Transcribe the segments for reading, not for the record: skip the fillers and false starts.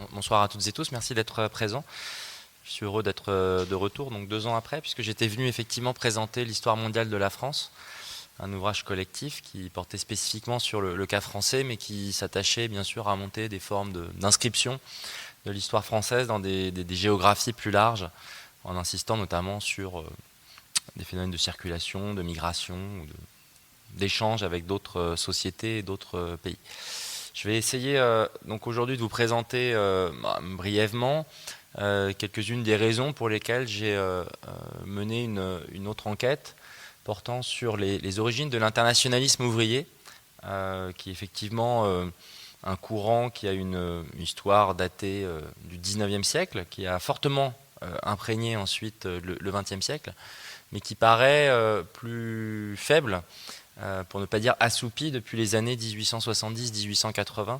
Bonsoir à toutes et tous, merci d'être présents. Je suis heureux d'être de retour, donc 2 ans après, puisque j'étais venu effectivement présenter l'histoire mondiale de la France, un ouvrage collectif qui portait spécifiquement sur le cas français, mais qui s'attachait bien sûr à monter des formes d'inscription de l'histoire française dans des géographies plus larges, en insistant notamment sur des phénomènes de circulation, de migration, d'échanges avec d'autres sociétés et d'autres pays. Je vais essayer donc aujourd'hui de vous présenter brièvement quelques-unes des raisons pour lesquelles j'ai mené une autre enquête portant sur les origines de l'internationalisme ouvrier, qui est effectivement un courant qui a une histoire datée du 19e siècle, qui a fortement imprégné ensuite le 20e siècle, mais qui paraît plus faible, pour ne pas dire assoupi, depuis les années 1870-1880.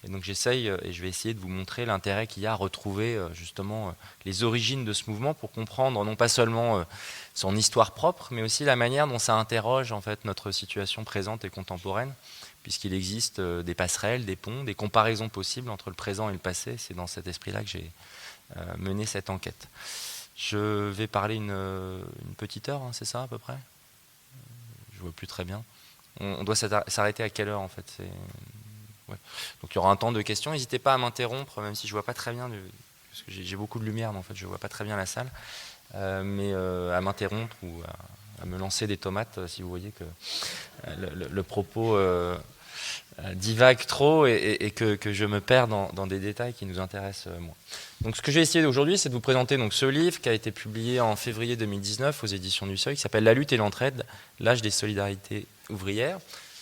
Et donc j'essaye, et je vais essayer de vous montrer l'intérêt qu'il y a à retrouver justement les origines de ce mouvement pour comprendre non pas seulement son histoire propre, mais aussi la manière dont ça interroge en fait notre situation présente et contemporaine, puisqu'il existe des passerelles, des ponts, des comparaisons possibles entre le présent et le passé. C'est dans cet esprit-là que j'ai mené cette enquête. Je vais parler une petite heure, hein, c'est ça à peu près? Je vois plus très bien. On doit s'arrêter à quelle heure en fait? Ouais. Donc il y aura un temps de questions. N'hésitez pas à m'interrompre, même si je vois pas très bien, parce que j'ai beaucoup de lumière, mais en fait je vois pas très bien la salle. Mais à m'interrompre ou à me lancer des tomates si vous voyez que le propos divague trop et que je me perds dans des détails qui nous intéressent moins. Donc ce que j'ai essayé aujourd'hui, c'est de vous présenter donc, ce livre qui a été publié en février 2019 aux éditions du Seuil, qui s'appelle La lutte et l'entraide, l'âge des solidarités ouvrières,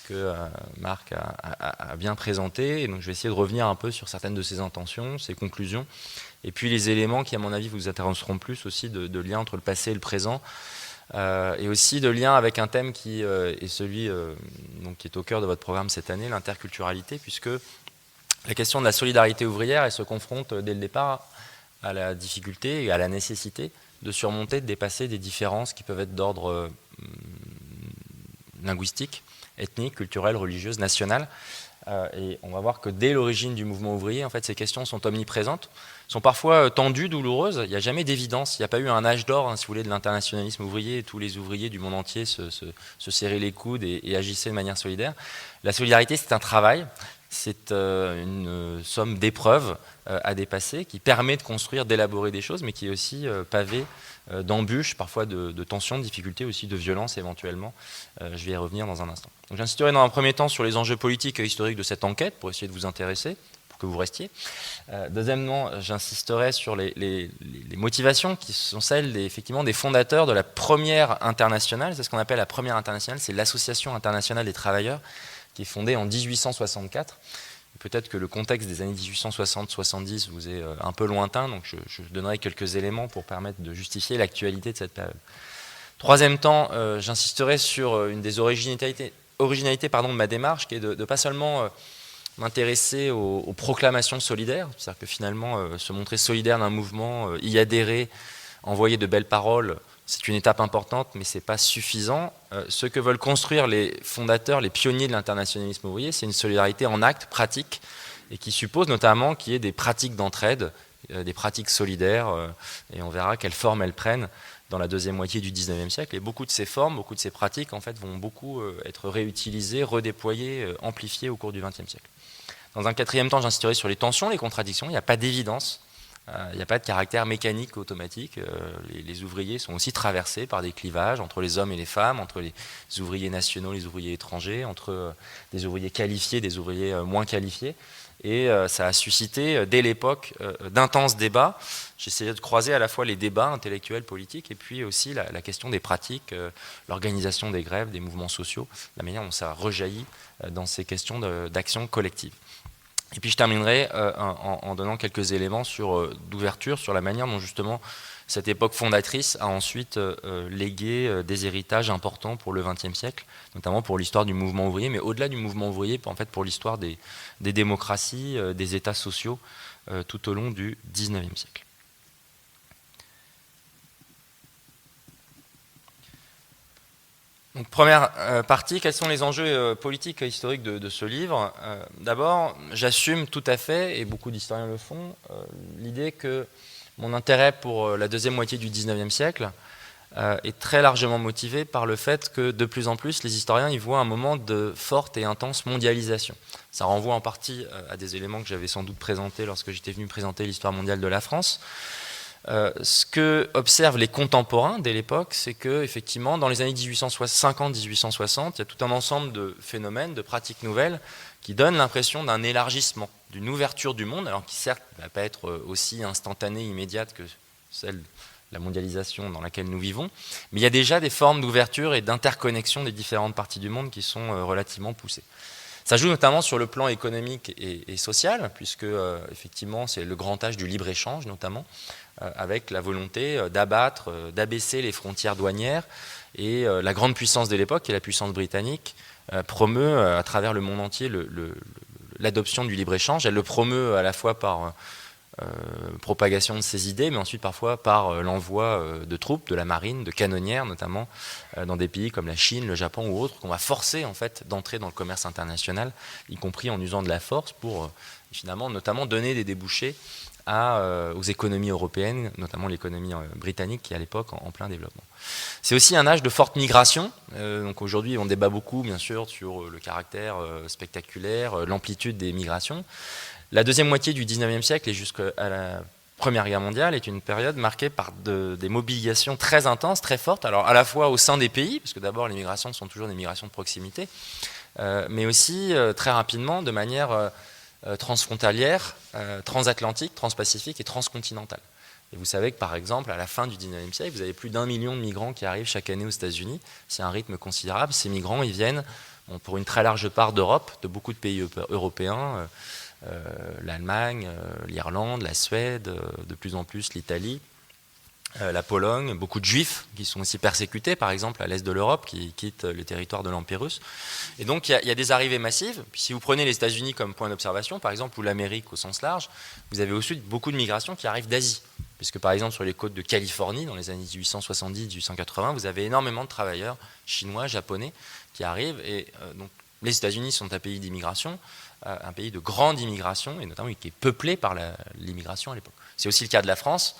que Marc a bien présenté. Et donc je vais essayer de revenir un peu sur certaines de ses intentions, ses conclusions, et puis les éléments qui, à mon avis, vous intéresseront plus aussi de lien entre le passé et le présent, et aussi de lien avec un thème qui est celui donc, qui est au cœur de votre programme cette année, l'interculturalité, puisque la question de la solidarité ouvrière, elle se confronte dès le départ à la difficulté et à la nécessité de surmonter, de dépasser des différences qui peuvent être d'ordre linguistique, ethnique, culturelle, religieuse, nationale. Et on va voir que dès l'origine du mouvement ouvrier, en fait, ces questions sont omniprésentes, sont parfois tendues, douloureuses. Il n'y a jamais d'évidence. Il n'y a pas eu un âge d'or, hein, si vous voulez, de l'internationalisme ouvrier, et tous les ouvriers du monde entier se serraient les coudes et agissaient de manière solidaire. La solidarité, c'est un travail, c'est une somme d'épreuves à dépasser, qui permet de construire, d'élaborer des choses, mais qui est aussi pavée d'embûches, parfois de tensions, de difficultés, aussi de violences éventuellement. Je vais y revenir dans un instant. Donc j'insisterai dans un premier temps sur les enjeux politiques et historiques de cette enquête, pour essayer de vous intéresser, pour que vous restiez. Deuxièmement, j'insisterai sur les motivations qui sont celles effectivement des fondateurs de la première internationale. C'est ce qu'on appelle la première internationale, c'est l'Association internationale des travailleurs, qui est fondée en 1864. Peut-être que le contexte des années 1860-70 vous est un peu lointain, donc je donnerai quelques éléments pour permettre de justifier l'actualité de cette période. Troisième temps, j'insisterai sur une des originalités de ma démarche, qui est de pas seulement m'intéresser aux proclamations solidaires, c'est-à-dire que finalement se montrer solidaire d'un mouvement, y adhérer, envoyer de belles paroles, c'est une étape importante, mais ce n'est pas suffisant. Ce que veulent construire les fondateurs, les pionniers de l'internationalisme ouvrier, c'est une solidarité en actes, pratique, et qui suppose notamment qu'il y ait des pratiques d'entraide, des pratiques solidaires, et on verra quelles formes elles prennent dans la deuxième moitié du 19e siècle. Et beaucoup de ces formes, beaucoup de ces pratiques, en fait, vont beaucoup être réutilisées, redéployées, amplifiées au cours du 20e siècle. Dans un quatrième temps, j'insisterai sur les tensions, les contradictions. Il n'y a pas d'évidence. Il n'y a pas de caractère mécanique automatique. Les ouvriers sont aussi traversés par des clivages entre les hommes et les femmes, entre les ouvriers nationaux, les ouvriers étrangers, entre des ouvriers qualifiés, des ouvriers moins qualifiés. Et ça a suscité, dès l'époque, d'intenses débats. J'essayais de croiser à la fois les débats intellectuels, politiques, et puis aussi la question des pratiques, l'organisation des grèves, des mouvements sociaux, la manière dont ça rejaillit dans ces questions d'action collective. Et puis je terminerai en donnant quelques éléments d'ouverture sur la manière dont justement cette époque fondatrice a ensuite légué des héritages importants pour le XXe siècle, notamment pour l'histoire du mouvement ouvrier, mais au-delà du mouvement ouvrier, en fait pour l'histoire des démocraties, des états sociaux tout au long du XIXe siècle. Donc, première partie, quels sont les enjeux politiques et historiques de ce livre? D'abord, j'assume tout à fait, et beaucoup d'historiens le font, l'idée que mon intérêt pour la deuxième moitié du 19e siècle est très largement motivé par le fait que de plus en plus, les historiens y voient un moment de forte et intense mondialisation. Ça renvoie en partie à des éléments que j'avais sans doute présentés lorsque j'étais venu présenter l'histoire mondiale de la France. Ce que observent les contemporains dès l'époque, c'est que effectivement, dans les années 1850-1860, il y a tout un ensemble de phénomènes, de pratiques nouvelles qui donnent l'impression d'un élargissement, d'une ouverture du monde, alors qui certes ne va pas être aussi instantanée, immédiate que celle de la mondialisation dans laquelle nous vivons, mais il y a déjà des formes d'ouverture et d'interconnexion des différentes parties du monde qui sont relativement poussées. Ça joue notamment sur le plan économique et social, puisque effectivement c'est le grand âge du libre-échange notamment, avec la volonté d'abaisser les frontières douanières, et la grande puissance de l'époque, qui est la puissance britannique, promeut à travers le monde entier l'adoption du libre-échange. Elle le promeut à la fois par propagation de ses idées, mais ensuite parfois par l'envoi de troupes, de la marine, de canonnières notamment, dans des pays comme la Chine, le Japon ou autres, qu'on va forcer en fait d'entrer dans le commerce international, y compris en usant de la force pour finalement notamment donner des débouchés aux économies européennes, notamment l'économie britannique qui est à l'époque en plein développement. C'est aussi un âge de forte migration. Donc aujourd'hui, on débat beaucoup, bien sûr, sur le caractère spectaculaire, l'amplitude des migrations. La deuxième moitié du 19e siècle et jusqu'à la Première Guerre mondiale est une période marquée par des mobilisations très intenses, très fortes, alors à la fois au sein des pays, parce que d'abord les migrations sont toujours des migrations de proximité, mais aussi très rapidement de manière transfrontalière, transatlantique, transpacifique et transcontinentale. Et vous savez que par exemple, à la fin du 19e siècle, vous avez plus d'1 million de migrants qui arrivent chaque année aux États-Unis. C'est un rythme considérable. Ces migrants, ils viennent pour une très large part d'Europe, de beaucoup de pays européens, l'Allemagne, l'Irlande, la Suède, de plus en plus l'Italie, la Pologne, beaucoup de juifs qui sont aussi persécutés, par exemple à l'est de l'Europe, qui quittent le territoire de l'Empire russe. Et donc il y a des arrivées massives. Puis si vous prenez les États-Unis comme point d'observation, par exemple, ou l'Amérique au sens large, vous avez aussi beaucoup de migrations qui arrivent d'Asie. Puisque par exemple sur les côtes de Californie, dans les années 1870-1880, vous avez énormément de travailleurs chinois, japonais qui arrivent. Et donc les États-Unis sont un pays d'immigration, un pays de grande immigration, et notamment qui est peuplé par l'immigration à l'époque. C'est aussi le cas de la France,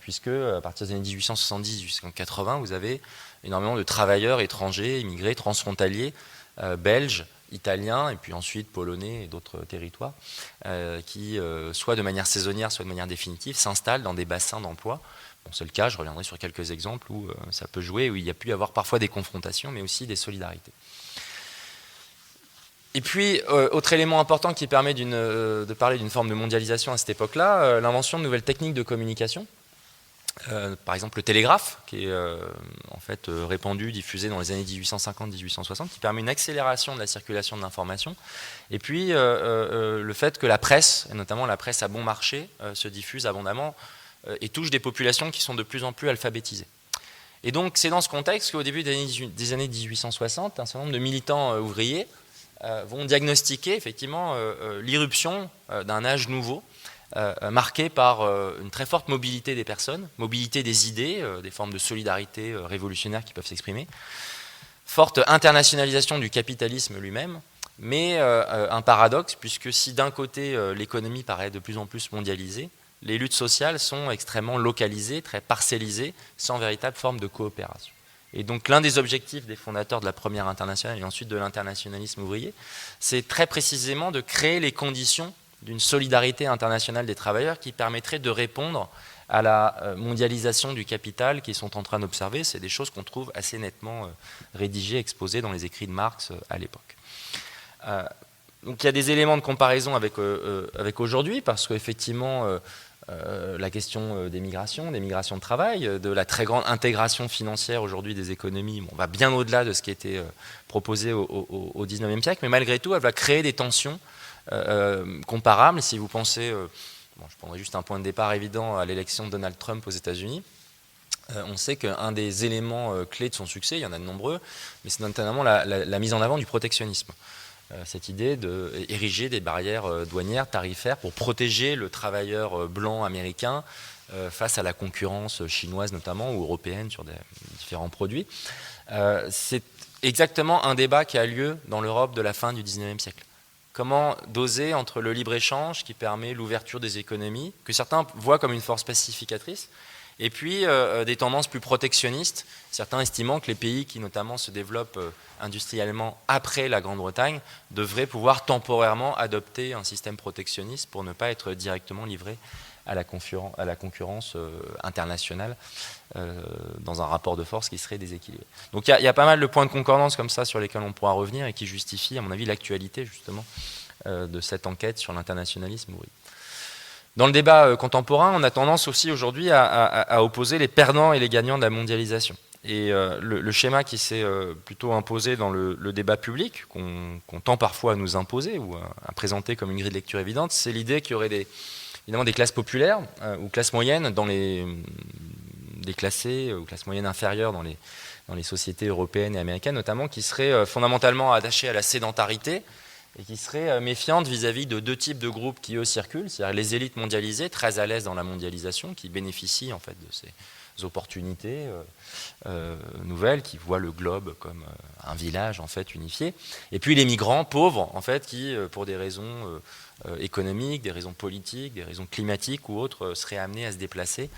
puisque à partir des années 1870-1880, vous avez énormément de travailleurs étrangers, immigrés, transfrontaliers, belges, italiens, et puis ensuite polonais et d'autres territoires, qui, soit de manière saisonnière, soit de manière définitive, s'installent dans des bassins d'emploi. Bon, c'est le cas, je reviendrai sur quelques exemples où ça peut jouer, où il y a pu y avoir parfois des confrontations, mais aussi des solidarités. Et puis, autre élément important qui permet de parler d'une forme de mondialisation à cette époque-là, l'invention de nouvelles techniques de communication. Par exemple, le télégraphe, qui est en fait répandu, diffusé dans les années 1850-1860, qui permet une accélération de la circulation de l'information. Et puis, le fait que la presse, et notamment la presse à bon marché, se diffuse abondamment et touche des populations qui sont de plus en plus alphabétisées. Et donc, c'est dans ce contexte qu'au début des années 1860, un certain nombre de militants ouvriers vont diagnostiquer effectivement l'irruption d'un âge nouveau, marqué par une très forte mobilité des personnes, mobilité des idées, des formes de solidarité révolutionnaires qui peuvent s'exprimer, forte internationalisation du capitalisme lui-même, mais un paradoxe, puisque si d'un côté l'économie paraît de plus en plus mondialisée, les luttes sociales sont extrêmement localisées, très parcellisées, sans véritable forme de coopération. Et donc l'un des objectifs des fondateurs de la Première Internationale et ensuite de l'internationalisme ouvrier, c'est très précisément de créer les conditions d'une solidarité internationale des travailleurs qui permettrait de répondre à la mondialisation du capital qu'ils sont en train d'observer. C'est des choses qu'on trouve assez nettement rédigées, exposées dans les écrits de Marx à l'époque. Donc il y a des éléments de comparaison avec aujourd'hui, parce qu'effectivement, la question des migrations de travail, de la très grande intégration financière aujourd'hui des économies, on va bien au-delà de ce qui était proposé au XIXe siècle, mais malgré tout, elle va créer des tensions comparables. Si vous pensez, je prendrai juste un point de départ évident à l'élection de Donald Trump aux États-Unis, on sait qu'un des éléments clés de son succès, il y en a de nombreux, mais c'est notamment la mise en avant du protectionnisme. Cette idée d'ériger des barrières douanières, tarifaires, pour protéger le travailleur blanc américain face à la concurrence chinoise notamment ou européenne sur des différents produits. C'est exactement un débat qui a lieu dans l'Europe de la fin du 19e siècle. Comment doser entre le libre-échange qui permet l'ouverture des économies, que certains voient comme une force pacificatrice, et puis des tendances plus protectionnistes, certains estimant que les pays qui notamment se développent industriellement après la Grande-Bretagne devraient pouvoir temporairement adopter un système protectionniste pour ne pas être directement livrés à la concurrence internationale dans un rapport de force qui serait déséquilibré. Donc il y a pas mal de points de concordance comme ça sur lesquels on pourra revenir et qui justifient, à mon avis, l'actualité justement de cette enquête sur l'internationalisme ouvrier. Dans le débat contemporain, on a tendance aussi aujourd'hui à opposer les perdants et les gagnants de la mondialisation. Et le schéma qui s'est plutôt imposé dans le débat public, qu'on tend parfois à nous imposer ou à présenter comme une grille de lecture évidente, c'est l'idée qu'il y aurait évidemment des classes populaires ou classes moyennes dans des classés ou classes moyennes inférieures dans les sociétés européennes et américaines notamment, qui seraient fondamentalement attachées à la sédentarité et qui seraient méfiantes vis-à-vis de deux types de groupes qui eux circulent, c'est-à-dire les élites mondialisées, très à l'aise dans la mondialisation, qui bénéficient en fait de ces opportunités nouvelles, qui voient le globe comme un village en fait unifié, et puis les migrants pauvres en fait qui, pour des raisons économiques, des raisons politiques, des raisons climatiques ou autres, seraient amenés à se déplacer.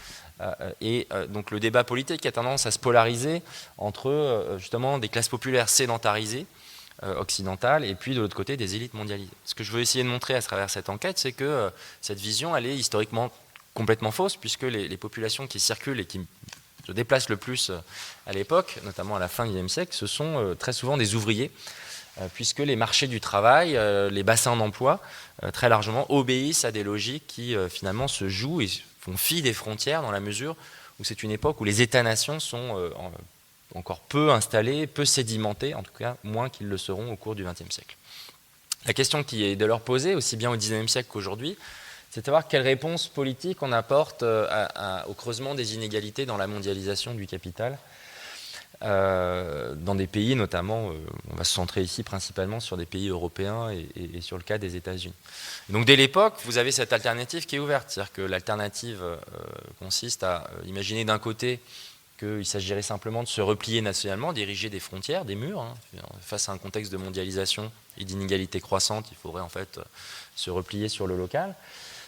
Donc le débat politique a tendance à se polariser entre justement des classes populaires sédentarisées, occidentales, et puis de l'autre côté des élites mondialisées. Ce que je veux essayer de montrer à travers cette enquête, c'est que cette vision, elle est historiquement complètement fausse, puisque les populations qui circulent et qui se déplacent le plus à l'époque, notamment à la fin du XXe siècle, ce sont très souvent des ouvriers, puisque les marchés du travail, les bassins d'emploi, très largement obéissent à des logiques qui finalement se jouent et font fi des frontières dans la mesure où c'est une époque où les États-nations sont encore peu installés, peu sédimentés, en tout cas moins qu'ils le seront au cours du XXe siècle. La question qui est de leur poser, aussi bien au XIXe siècle qu'aujourd'hui, c'est de savoir quelle réponse politique on apporte au creusement des inégalités dans la mondialisation du capital, dans des pays notamment, on va se centrer ici principalement sur des pays européens et sur le cas des États-Unis. Donc dès l'époque, vous avez cette alternative qui est ouverte, c'est-à-dire que l'alternative consiste à imaginer d'un côté qu'il s'agirait simplement de se replier nationalement, d'ériger des frontières, des murs. Face à un contexte de mondialisation et d'inégalité croissante, il faudrait en fait se replier sur le local.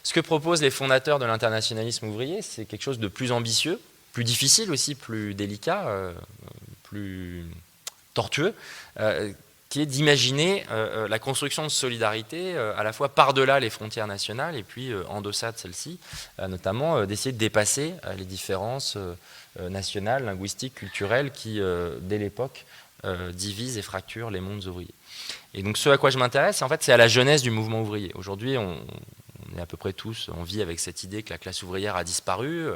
Ce que proposent les fondateurs de l'internationalisme ouvrier, c'est quelque chose de plus ambitieux, plus difficile aussi, plus délicat, plus tortueux, qui est d'imaginer la construction de solidarité à la fois par-delà les frontières nationales et puis en deçà de celles-ci, notamment d'essayer de dépasser les différences nationales, linguistiques, culturelles qui, dès l'époque, divisent et fracturent les mondes ouvriers. Et donc ce à quoi je m'intéresse, en fait, c'est à la jeunesse du mouvement ouvrier. Aujourd'hui, on est à peu près tous, on vit avec cette idée que la classe ouvrière a disparu.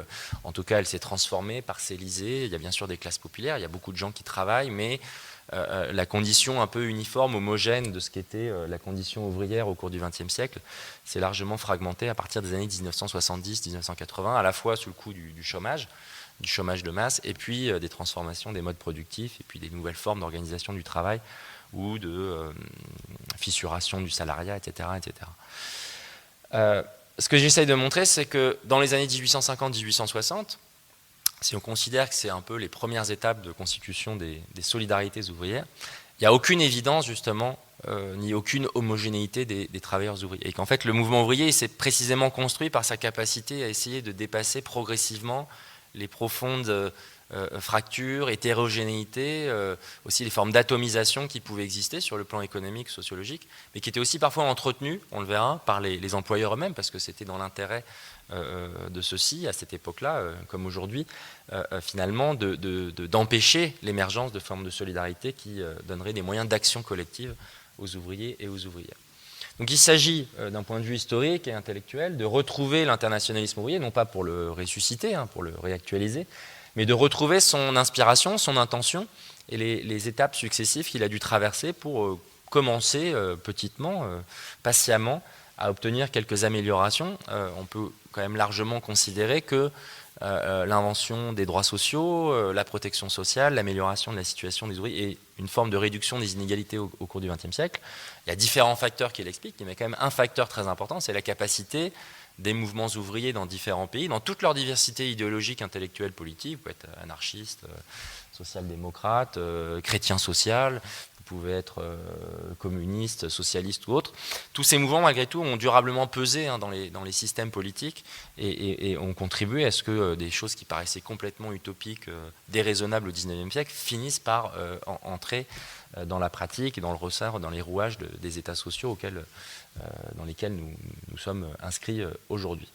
En tout cas, elle s'est transformée, parcellisée. Il y a bien sûr des classes populaires, il y a beaucoup de gens qui travaillent, mais la condition un peu uniforme, homogène de ce qu'était la condition ouvrière au cours du XXe siècle, s'est largement fragmentée à partir des années 1970-1980, à la fois sous le coup du chômage de masse, et puis des transformations des modes productifs, et puis des nouvelles formes d'organisation du travail, ou de fissuration du salariat, etc. etc. Ce que j'essaye de montrer, c'est que dans les années 1850-1860, si on considère que c'est un peu les premières étapes de constitution des solidarités ouvrières, il n'y a aucune évidence justement, ni aucune homogénéité des travailleurs ouvriers. Et qu'en fait, le mouvement ouvrier s'est précisément construit par sa capacité à essayer de dépasser progressivement les profondes fractures, hétérogénéité, aussi les formes d'atomisation qui pouvaient exister sur le plan économique, sociologique, mais qui étaient aussi parfois entretenues, on le verra, par les employeurs eux-mêmes, parce que c'était dans l'intérêt de ceux-ci, à cette époque-là, comme aujourd'hui, finalement, d'empêcher l'émergence de formes de solidarité qui donneraient des moyens d'action collective aux ouvriers et aux ouvrières. Donc il s'agit, d'un point de vue historique et intellectuel, de retrouver l'internationalisme ouvrier, non pas pour le ressusciter, pour le réactualiser, mais de retrouver son inspiration, son intention et les étapes successives qu'il a dû traverser pour commencer petitement, patiemment, à obtenir quelques améliorations. On peut quand même largement considérer que l'invention des droits sociaux, la protection sociale, l'amélioration de la situation des ouvriers et une forme de réduction des inégalités au cours du XXe siècle. Il y a différents facteurs qui l'expliquent, mais quand même un facteur très important, c'est la capacité des mouvements ouvriers dans différents pays, dans toute leur diversité idéologique, intellectuelle, politique. Vous pouvez être anarchiste, social-démocrate, chrétien social, vous pouvez être communiste, socialiste ou autre. Tous ces mouvements, malgré tout, ont durablement pesé dans les systèmes politiques et ont contribué à ce que des choses qui paraissaient complètement utopiques, déraisonnables au XIXe siècle, finissent par entrer dans la pratique et dans le ressort, dans les rouages des États sociaux dans lesquels nous sommes inscrits aujourd'hui.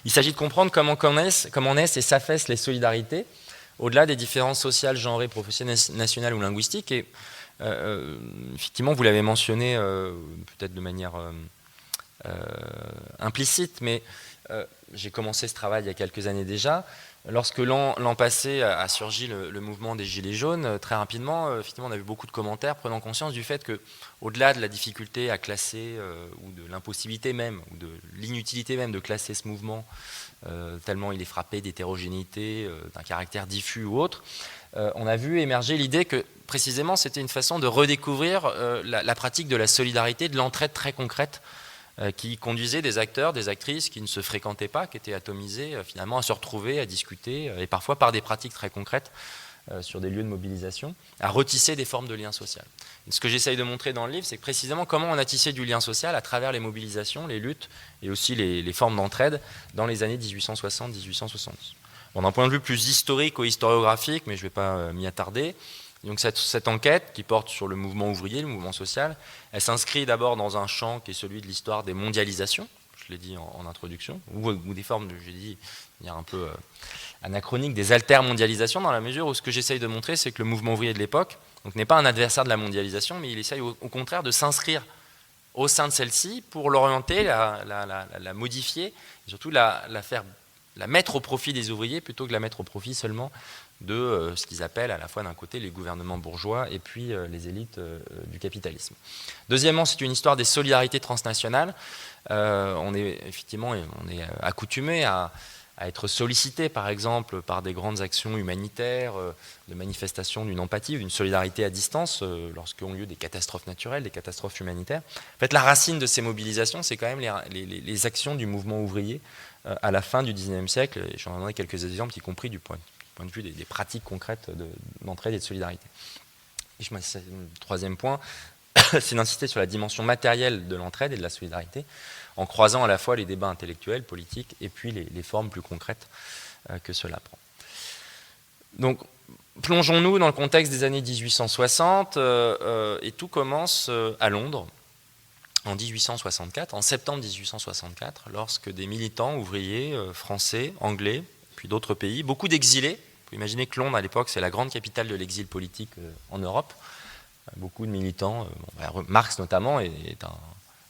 Il s'agit de comprendre comment naissent et s'affaissent les solidarités, au-delà des différences sociales, genrées, professionnelles, nationales ou linguistiques. Et effectivement, vous l'avez mentionné peut-être de manière implicite, mais j'ai commencé ce travail il y a quelques années déjà. Lorsque l'an passé a surgi le mouvement des Gilets jaunes, très rapidement, effectivement, on a vu beaucoup de commentaires prenant conscience du fait que, au-delà de la difficulté à classer, ou de l'impossibilité même, ou de l'inutilité même de classer ce mouvement, tellement il est frappé d'hétérogénéité, d'un caractère diffus ou autre, on a vu émerger l'idée que, précisément, c'était une façon de redécouvrir la pratique de la solidarité, de l'entraide très concrète, qui conduisait des acteurs, des actrices qui ne se fréquentaient pas, qui étaient atomisés, finalement, à se retrouver, à discuter, et parfois par des pratiques très concrètes sur des lieux de mobilisation, à retisser des formes de lien social. Et ce que j'essaye de montrer dans le livre, c'est que précisément comment on a tissé du lien social à travers les mobilisations, les luttes, et aussi les formes d'entraide dans les années 1860-1870. Bon, d'un point de vue plus historique ou historiographique, mais je ne vais pas m'y attarder, donc cette enquête qui porte sur le mouvement ouvrier, le mouvement social, elle s'inscrit d'abord dans un champ qui est celui de l'histoire des mondialisations, je l'ai dit en introduction, ou des formes, j'ai dit, de manière un peu anachronique, des altermondialisations, dans la mesure où ce que j'essaye de montrer, c'est que le mouvement ouvrier de l'époque n'est pas un adversaire de la mondialisation, mais il essaye au contraire de s'inscrire au sein de celle-ci pour l'orienter, la modifier, et surtout la mettre au profit des ouvriers plutôt que de la mettre au profit seulement de ce qu'ils appellent à la fois d'un côté les gouvernements bourgeois et puis les élites du capitalisme. Deuxièmement, c'est une histoire des solidarités transnationales. On est accoutumé à être sollicité, par exemple, par des grandes actions humanitaires, de manifestations d'une empathie, d'une solidarité à distance, lorsqu'ont lieu des catastrophes naturelles, des catastrophes humanitaires. En fait, la racine de ces mobilisations, c'est quand même les actions du mouvement ouvrier à la fin du XIXe siècle. Et j'en donnerai quelques exemples, y compris du point de vue des pratiques concrètes d'entraide et de solidarité. Et le troisième point, c'est d'insister sur la dimension matérielle de l'entraide et de la solidarité, en croisant à la fois les débats intellectuels, politiques, et puis les formes plus concrètes que cela prend. Donc, plongeons-nous dans le contexte des années 1860, et tout commence à Londres, en 1864, en septembre 1864, lorsque des militants ouvriers français, anglais, puis d'autres pays, beaucoup d'exilés. Vous pouvez imaginer que Londres, à l'époque, c'est la grande capitale de l'exil politique en Europe. Beaucoup de militants, Marx notamment, est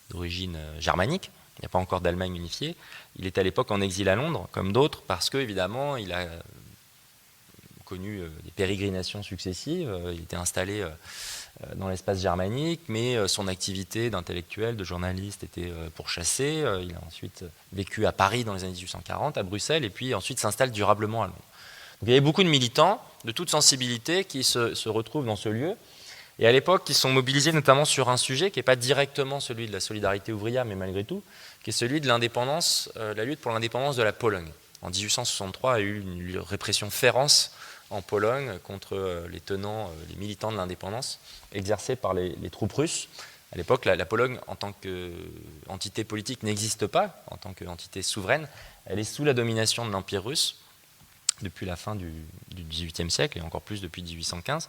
d'origine germanique. Il n'y a pas encore d'Allemagne unifiée. Il est à l'époque en exil à Londres, comme d'autres, parce que évidemment, il a connu des pérégrinations successives. Il était installé dans l'espace germanique, mais son activité d'intellectuel, de journaliste était pourchassée. Il a ensuite vécu à Paris dans les années 1840, à Bruxelles, et puis ensuite s'installe durablement à Londres. Donc, il y avait beaucoup de militants de toute sensibilité qui se retrouvent dans ce lieu, et à l'époque qui sont mobilisés notamment sur un sujet qui n'est pas directement celui de la solidarité ouvrière, mais malgré tout, qui est celui de l'indépendance, la lutte pour l'indépendance de la Pologne. En 1863, il y a eu une répression féroce en Pologne contre les militants de l'indépendance, exercée par les troupes russes. À l'époque, la Pologne, en tant qu'entité politique, n'existe pas, en tant qu'entité souveraine. Elle est sous la domination de l'Empire russe depuis la fin du XVIIIe siècle, et encore plus depuis 1815.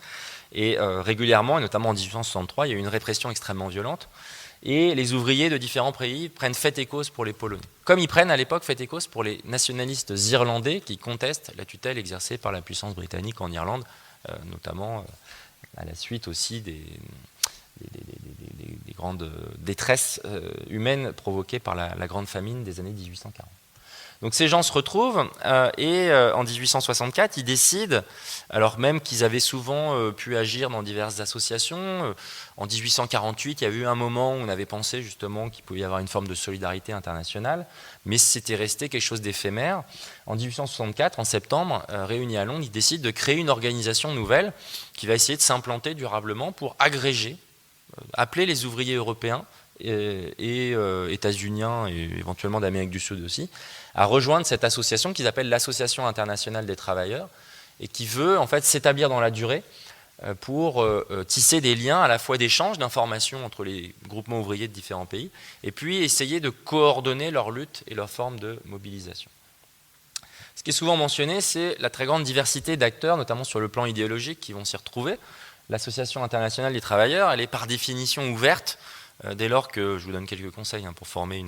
Et régulièrement, et notamment en 1863, il y a eu une répression extrêmement violente. Et les ouvriers de différents pays prennent fait et cause pour les Polonais. Comme ils prennent à l'époque fait et cause pour les nationalistes irlandais qui contestent la tutelle exercée par la puissance britannique en Irlande, notamment à la suite aussi des grandes détresses humaines provoquées par la grande famine des années 1840. Donc ces gens se retrouvent et en 1864, ils décident, alors même qu'ils avaient souvent pu agir dans diverses associations, en 1848, il y a eu un moment où on avait pensé justement qu'il pouvait y avoir une forme de solidarité internationale, mais c'était resté quelque chose d'éphémère. En 1864, en septembre, réunis à Londres, ils décident de créer une organisation nouvelle qui va essayer de s'implanter durablement pour agréger, appeler les ouvriers européens et états-uniens et éventuellement d'Amérique du Sud aussi, à rejoindre cette association qu'ils appellent l'Association internationale des travailleurs et qui veut en fait s'établir dans la durée pour tisser des liens à la fois d'échange d'informations entre les groupements ouvriers de différents pays et puis essayer de coordonner leur lutte et leur forme de mobilisation. Ce qui est souvent mentionné, c'est la très grande diversité d'acteurs, notamment sur le plan idéologique, qui vont s'y retrouver. L'Association internationale des travailleurs, elle est par définition ouverte, dès lors que, je vous donne quelques conseils pour former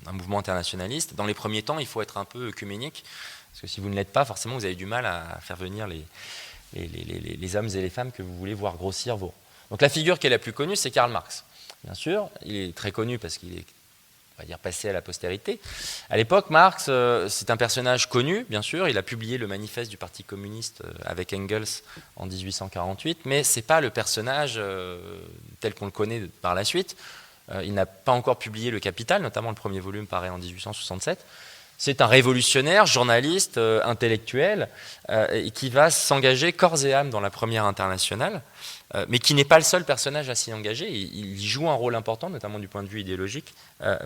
un mouvement internationaliste. Dans les premiers temps, il faut être un peu œcuménique, parce que si vous ne l'êtes pas, forcément, vous avez du mal à faire venir les hommes et les femmes que vous voulez voir grossir vos rangs. Donc la figure qui est la plus connue, c'est Karl Marx. Bien sûr, il est très connu parce qu'il est, on va dire, passé à la postérité. À l'époque, Marx, c'est un personnage connu, bien sûr. Il a publié le manifeste du Parti communiste avec Engels en 1848, mais ce n'est pas le personnage tel qu'on le connaît par la suite. Il n'a pas encore publié Le Capital, notamment le premier volume paraît en 1867. C'est un révolutionnaire, journaliste, intellectuel, et qui va s'engager corps et âme dans la Première Internationale, mais qui n'est pas le seul personnage à s'y engager. Il joue un rôle important, notamment du point de vue idéologique,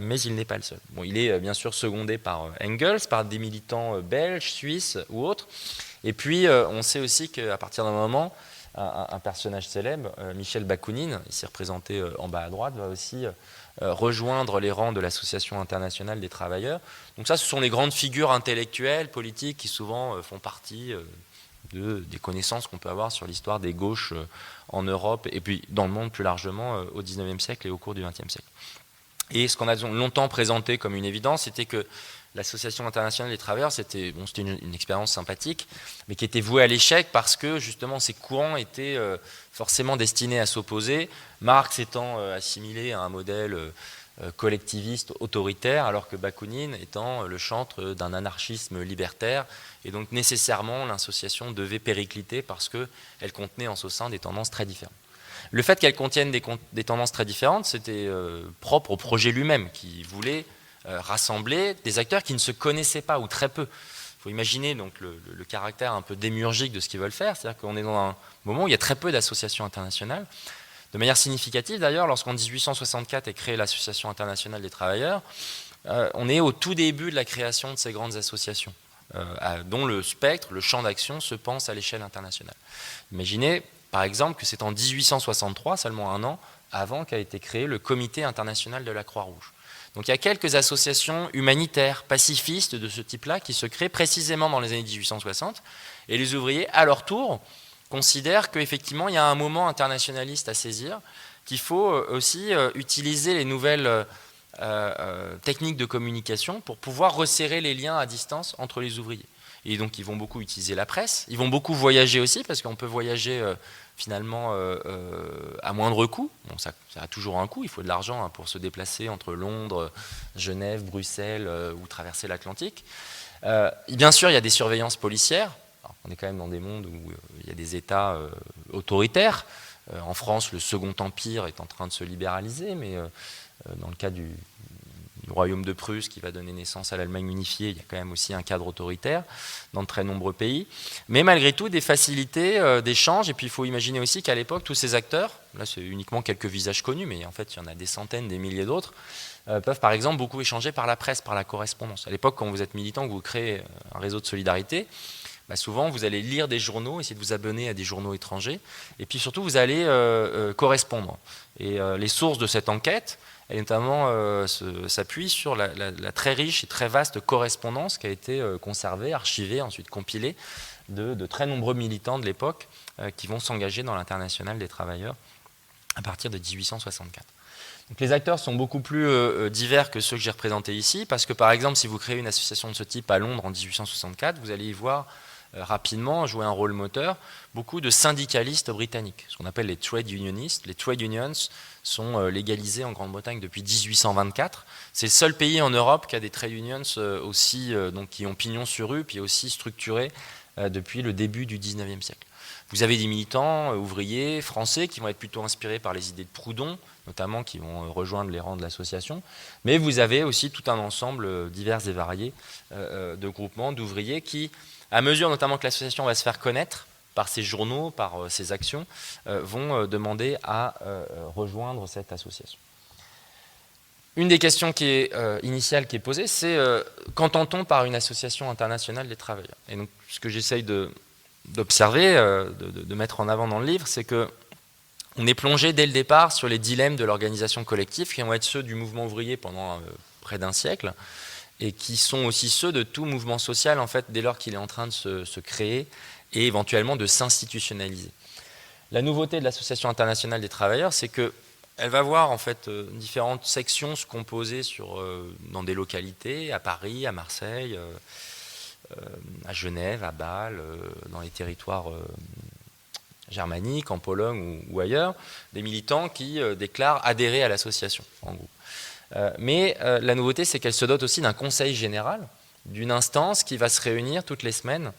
mais il n'est pas le seul. Bon, il est bien sûr secondé par Engels, par des militants belges, suisses ou autres. Et puis, on sait aussi qu'à partir d'un moment, un personnage célèbre, Michel Bakounine, ici représenté en bas à droite, va aussi rejoindre les rangs de l'Association internationale des travailleurs. Donc ça, ce sont les grandes figures intellectuelles, politiques, qui souvent font partie des connaissances qu'on peut avoir sur l'histoire des gauches en Europe et puis dans le monde plus largement au XIXe siècle et au cours du XXe siècle. Et ce qu'on a longtemps présenté comme une évidence, c'était que l'Association internationale des travailleurs, c'était une expérience sympathique, mais qui était vouée à l'échec parce que justement ces courants étaient forcément destinés à s'opposer, Marx étant assimilé à un modèle collectiviste autoritaire, alors que Bakounine étant le chantre d'un anarchisme libertaire, et donc nécessairement l'association devait péricliter parce qu'elle contenait en son sein des tendances très différentes. Le fait qu'elle contienne des tendances très différentes, c'était propre au projet lui-même, qui voulait rassembler des acteurs qui ne se connaissaient pas, ou très peu. Il faut imaginer donc le caractère un peu démiurgique de ce qu'ils veulent faire, c'est-à-dire qu'on est dans un moment où il y a très peu d'associations internationales. De manière significative d'ailleurs, lorsqu'en 1864 est créée l'Association internationale des travailleurs, on est au tout début de la création de ces grandes associations, dont le spectre, le champ d'action se pense à l'échelle internationale. Imaginez par exemple que c'est en 1863, seulement un an avant, qu'a été créé le Comité international de la Croix-Rouge. Donc il y a quelques associations humanitaires, pacifistes de ce type-là qui se créent précisément dans les années 1860, et les ouvriers, à leur tour, considèrent qu'effectivement il y a un moment internationaliste à saisir, qu'il faut aussi utiliser les nouvelles techniques de communication pour pouvoir resserrer les liens à distance entre les ouvriers. Et donc ils vont beaucoup utiliser la presse, ils vont beaucoup voyager aussi, parce qu'on peut voyager finalement à moindre coût. Bon, ça a toujours un coût, il faut de l'argent pour se déplacer entre Londres, Genève, Bruxelles ou traverser l'Atlantique. Bien sûr, il y a des surveillances policières. Alors, on est quand même dans des mondes où il y a des États autoritaires. En France, le Second Empire est en train de se libéraliser, mais dans le cas du Royaume de Prusse qui va donner naissance à l'Allemagne unifiée, il y a quand même aussi un cadre autoritaire dans de très nombreux pays. Mais malgré tout, des facilités d'échange. Et puis il faut imaginer aussi qu'à l'époque, tous ces acteurs, là c'est uniquement quelques visages connus, mais en fait il y en a des centaines, des milliers d'autres, peuvent par exemple beaucoup échanger par la presse, par la correspondance. À l'époque, quand vous êtes militant, que vous créez un réseau de solidarité, souvent vous allez lire des journaux, essayer de vous abonner à des journaux étrangers, et puis surtout vous allez correspondre. Et les sources de cette enquête, elle notamment s'appuie sur la très riche et très vaste correspondance qui a été conservée, archivée, ensuite compilée de très nombreux militants de l'époque qui vont s'engager dans l'Internationale des travailleurs à partir de 1864. Donc les acteurs sont beaucoup plus divers que ceux que j'ai représentés ici, parce que par exemple, si vous créez une association de ce type à Londres en 1864, vous allez y voir rapidement jouer un rôle moteur beaucoup de syndicalistes britanniques, ce qu'on appelle les trade unionistes. Les trade unions sont légalisés en Grande-Bretagne depuis 1824. C'est le seul pays en Europe qui a des trade unions aussi, donc qui ont pignon sur rue, puis aussi structurés depuis le début du 19e siècle. Vous avez des militants ouvriers français qui vont être plutôt inspirés par les idées de Proudhon, notamment qui vont rejoindre les rangs de l'association, mais vous avez aussi tout un ensemble divers et varié de groupements d'ouvriers qui, à mesure notamment que l'association va se faire connaître par ses journaux, par ses actions, vont demander à rejoindre cette association. Une des questions qui est initiale qui est posée, c'est qu'entend-on par une association internationale des travailleurs? Et donc, ce que j'essaye d'observer, de mettre en avant dans le livre, c'est que on est plongé dès le départ sur les dilemmes de l'organisation collective qui vont être ceux du mouvement ouvrier pendant près d'un siècle et qui sont aussi ceux de tout mouvement social en fait dès lors qu'il est en train de se créer et éventuellement de s'institutionnaliser. La nouveauté de l'Association internationale des travailleurs, c'est qu'elle va voir en fait différentes sections se composer dans des localités, à Paris, à Marseille, à Genève, à Bâle, dans les territoires germaniques, en Pologne ou ailleurs, des militants qui déclarent adhérer à l'association, en gros. Mais la nouveauté, c'est qu'elle se dote aussi d'un conseil général, d'une instance qui va se réunir toutes les semaines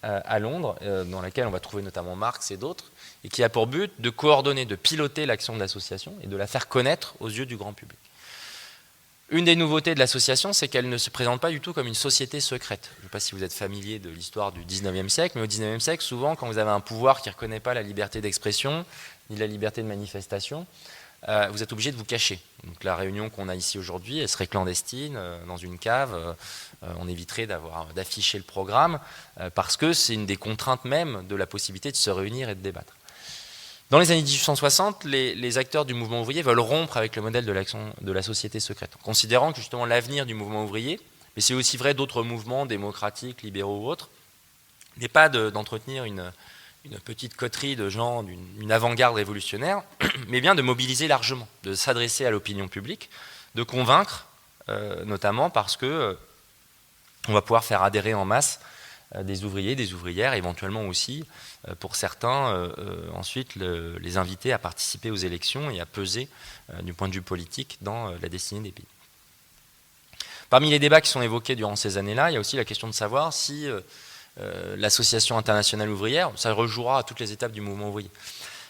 à Londres, dans laquelle on va trouver notamment Marx et d'autres, et qui a pour but de coordonner, de piloter l'action de l'association et de la faire connaître aux yeux du grand public. Une des nouveautés de l'association, c'est qu'elle ne se présente pas du tout comme une société secrète. Je ne sais pas si vous êtes familier de l'histoire du 19e siècle, mais au 19e siècle, souvent, quand vous avez un pouvoir qui ne reconnaît pas la liberté d'expression, ni la liberté de manifestation, vous êtes obligé de vous cacher. Donc la réunion qu'on a ici aujourd'hui, elle serait clandestine, dans une cave, on éviterait d'afficher le programme, parce que c'est une des contraintes même de la possibilité de se réunir et de débattre. Dans les années 1860, les acteurs du mouvement ouvrier veulent rompre avec le modèle de la société secrète, considérant que justement l'avenir du mouvement ouvrier, mais c'est aussi vrai d'autres mouvements démocratiques, libéraux ou autres, n'est pas d'entretenir une petite coterie de gens d'une avant-garde révolutionnaire, mais bien de mobiliser largement, de s'adresser à l'opinion publique, de convaincre, notamment parce que on va pouvoir faire adhérer en masse des ouvriers, des ouvrières, éventuellement aussi, pour certains, ensuite les inviter à participer aux élections et à peser du point de vue politique dans la destinée des pays. Parmi les débats qui sont évoqués durant ces années-là, il y a aussi la question de savoir si l'Association internationale ouvrière, ça rejouera à toutes les étapes du mouvement ouvrier.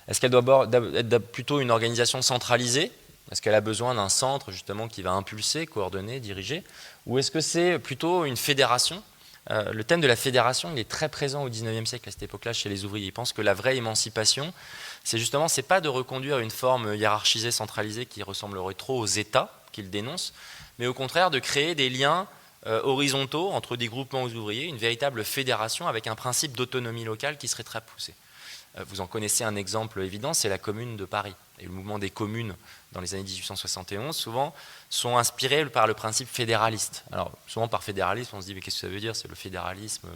Est-ce qu'elle doit être plutôt une organisation centralisée? Est-ce qu'elle a besoin d'un centre justement qui va impulser, coordonner, diriger? Ou est-ce que c'est plutôt une fédération? Le thème de la fédération, il est très présent au XIXe siècle à cette époque-là chez les ouvriers. Ils pensent que la vraie émancipation, c'est pas de reconduire une forme hiérarchisée, centralisée qui ressemblerait trop aux États qu'ils dénoncent, mais au contraire de créer des liens horizontaux entre des groupements ouvriers, une véritable fédération avec un principe d'autonomie locale qui serait très poussé. Vous en connaissez un exemple évident, c'est la Commune de Paris. Et le mouvement des communes dans les années 1871, souvent, sont inspirés par le principe fédéraliste. Alors, souvent par fédéralisme, on se dit, mais qu'est-ce que ça veut dire? C'est le fédéralisme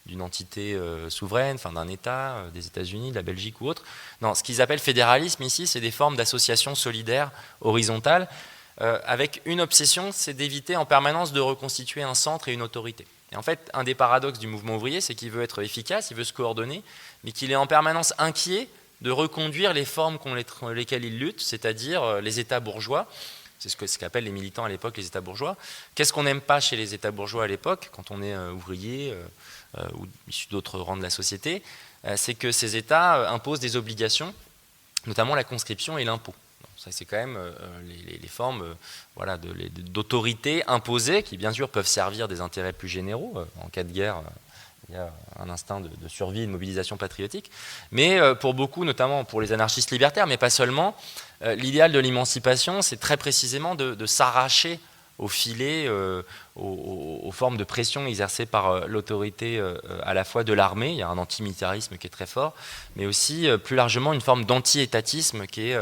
d'une entité souveraine, enfin d'un État, des États-Unis, de la Belgique ou autre. Non, ce qu'ils appellent fédéralisme ici, c'est des formes d'associations solidaires, horizontales, avec une obsession, c'est d'éviter en permanence de reconstituer un centre et une autorité. Et en fait, un des paradoxes du mouvement ouvrier, c'est qu'il veut être efficace, il veut se coordonner, mais qu'il est en permanence inquiet de reconduire les formes contre lesquelles il lutte, c'est-à-dire les États bourgeois. C'est ce qu'appellent les militants à l'époque les États bourgeois. Qu'est-ce qu'on n'aime pas chez les États bourgeois à l'époque, quand on est ouvrier ou issu d'autres rangs de la société? C'est que ces États imposent des obligations, notamment la conscription et l'impôt. Ça, c'est quand même les formes d'autorité imposées, qui bien sûr peuvent servir des intérêts plus généraux. En cas de guerre, il y a un instinct de survie, de mobilisation patriotique. Mais pour beaucoup, notamment pour les anarchistes libertaires, mais pas seulement, l'idéal de l'émancipation, c'est très précisément de s'arracher au filet, aux formes de pression exercées par l'autorité à la fois de l'armée, il y a un antimilitarisme qui est très fort, mais aussi plus largement une forme d'anti-étatisme qui est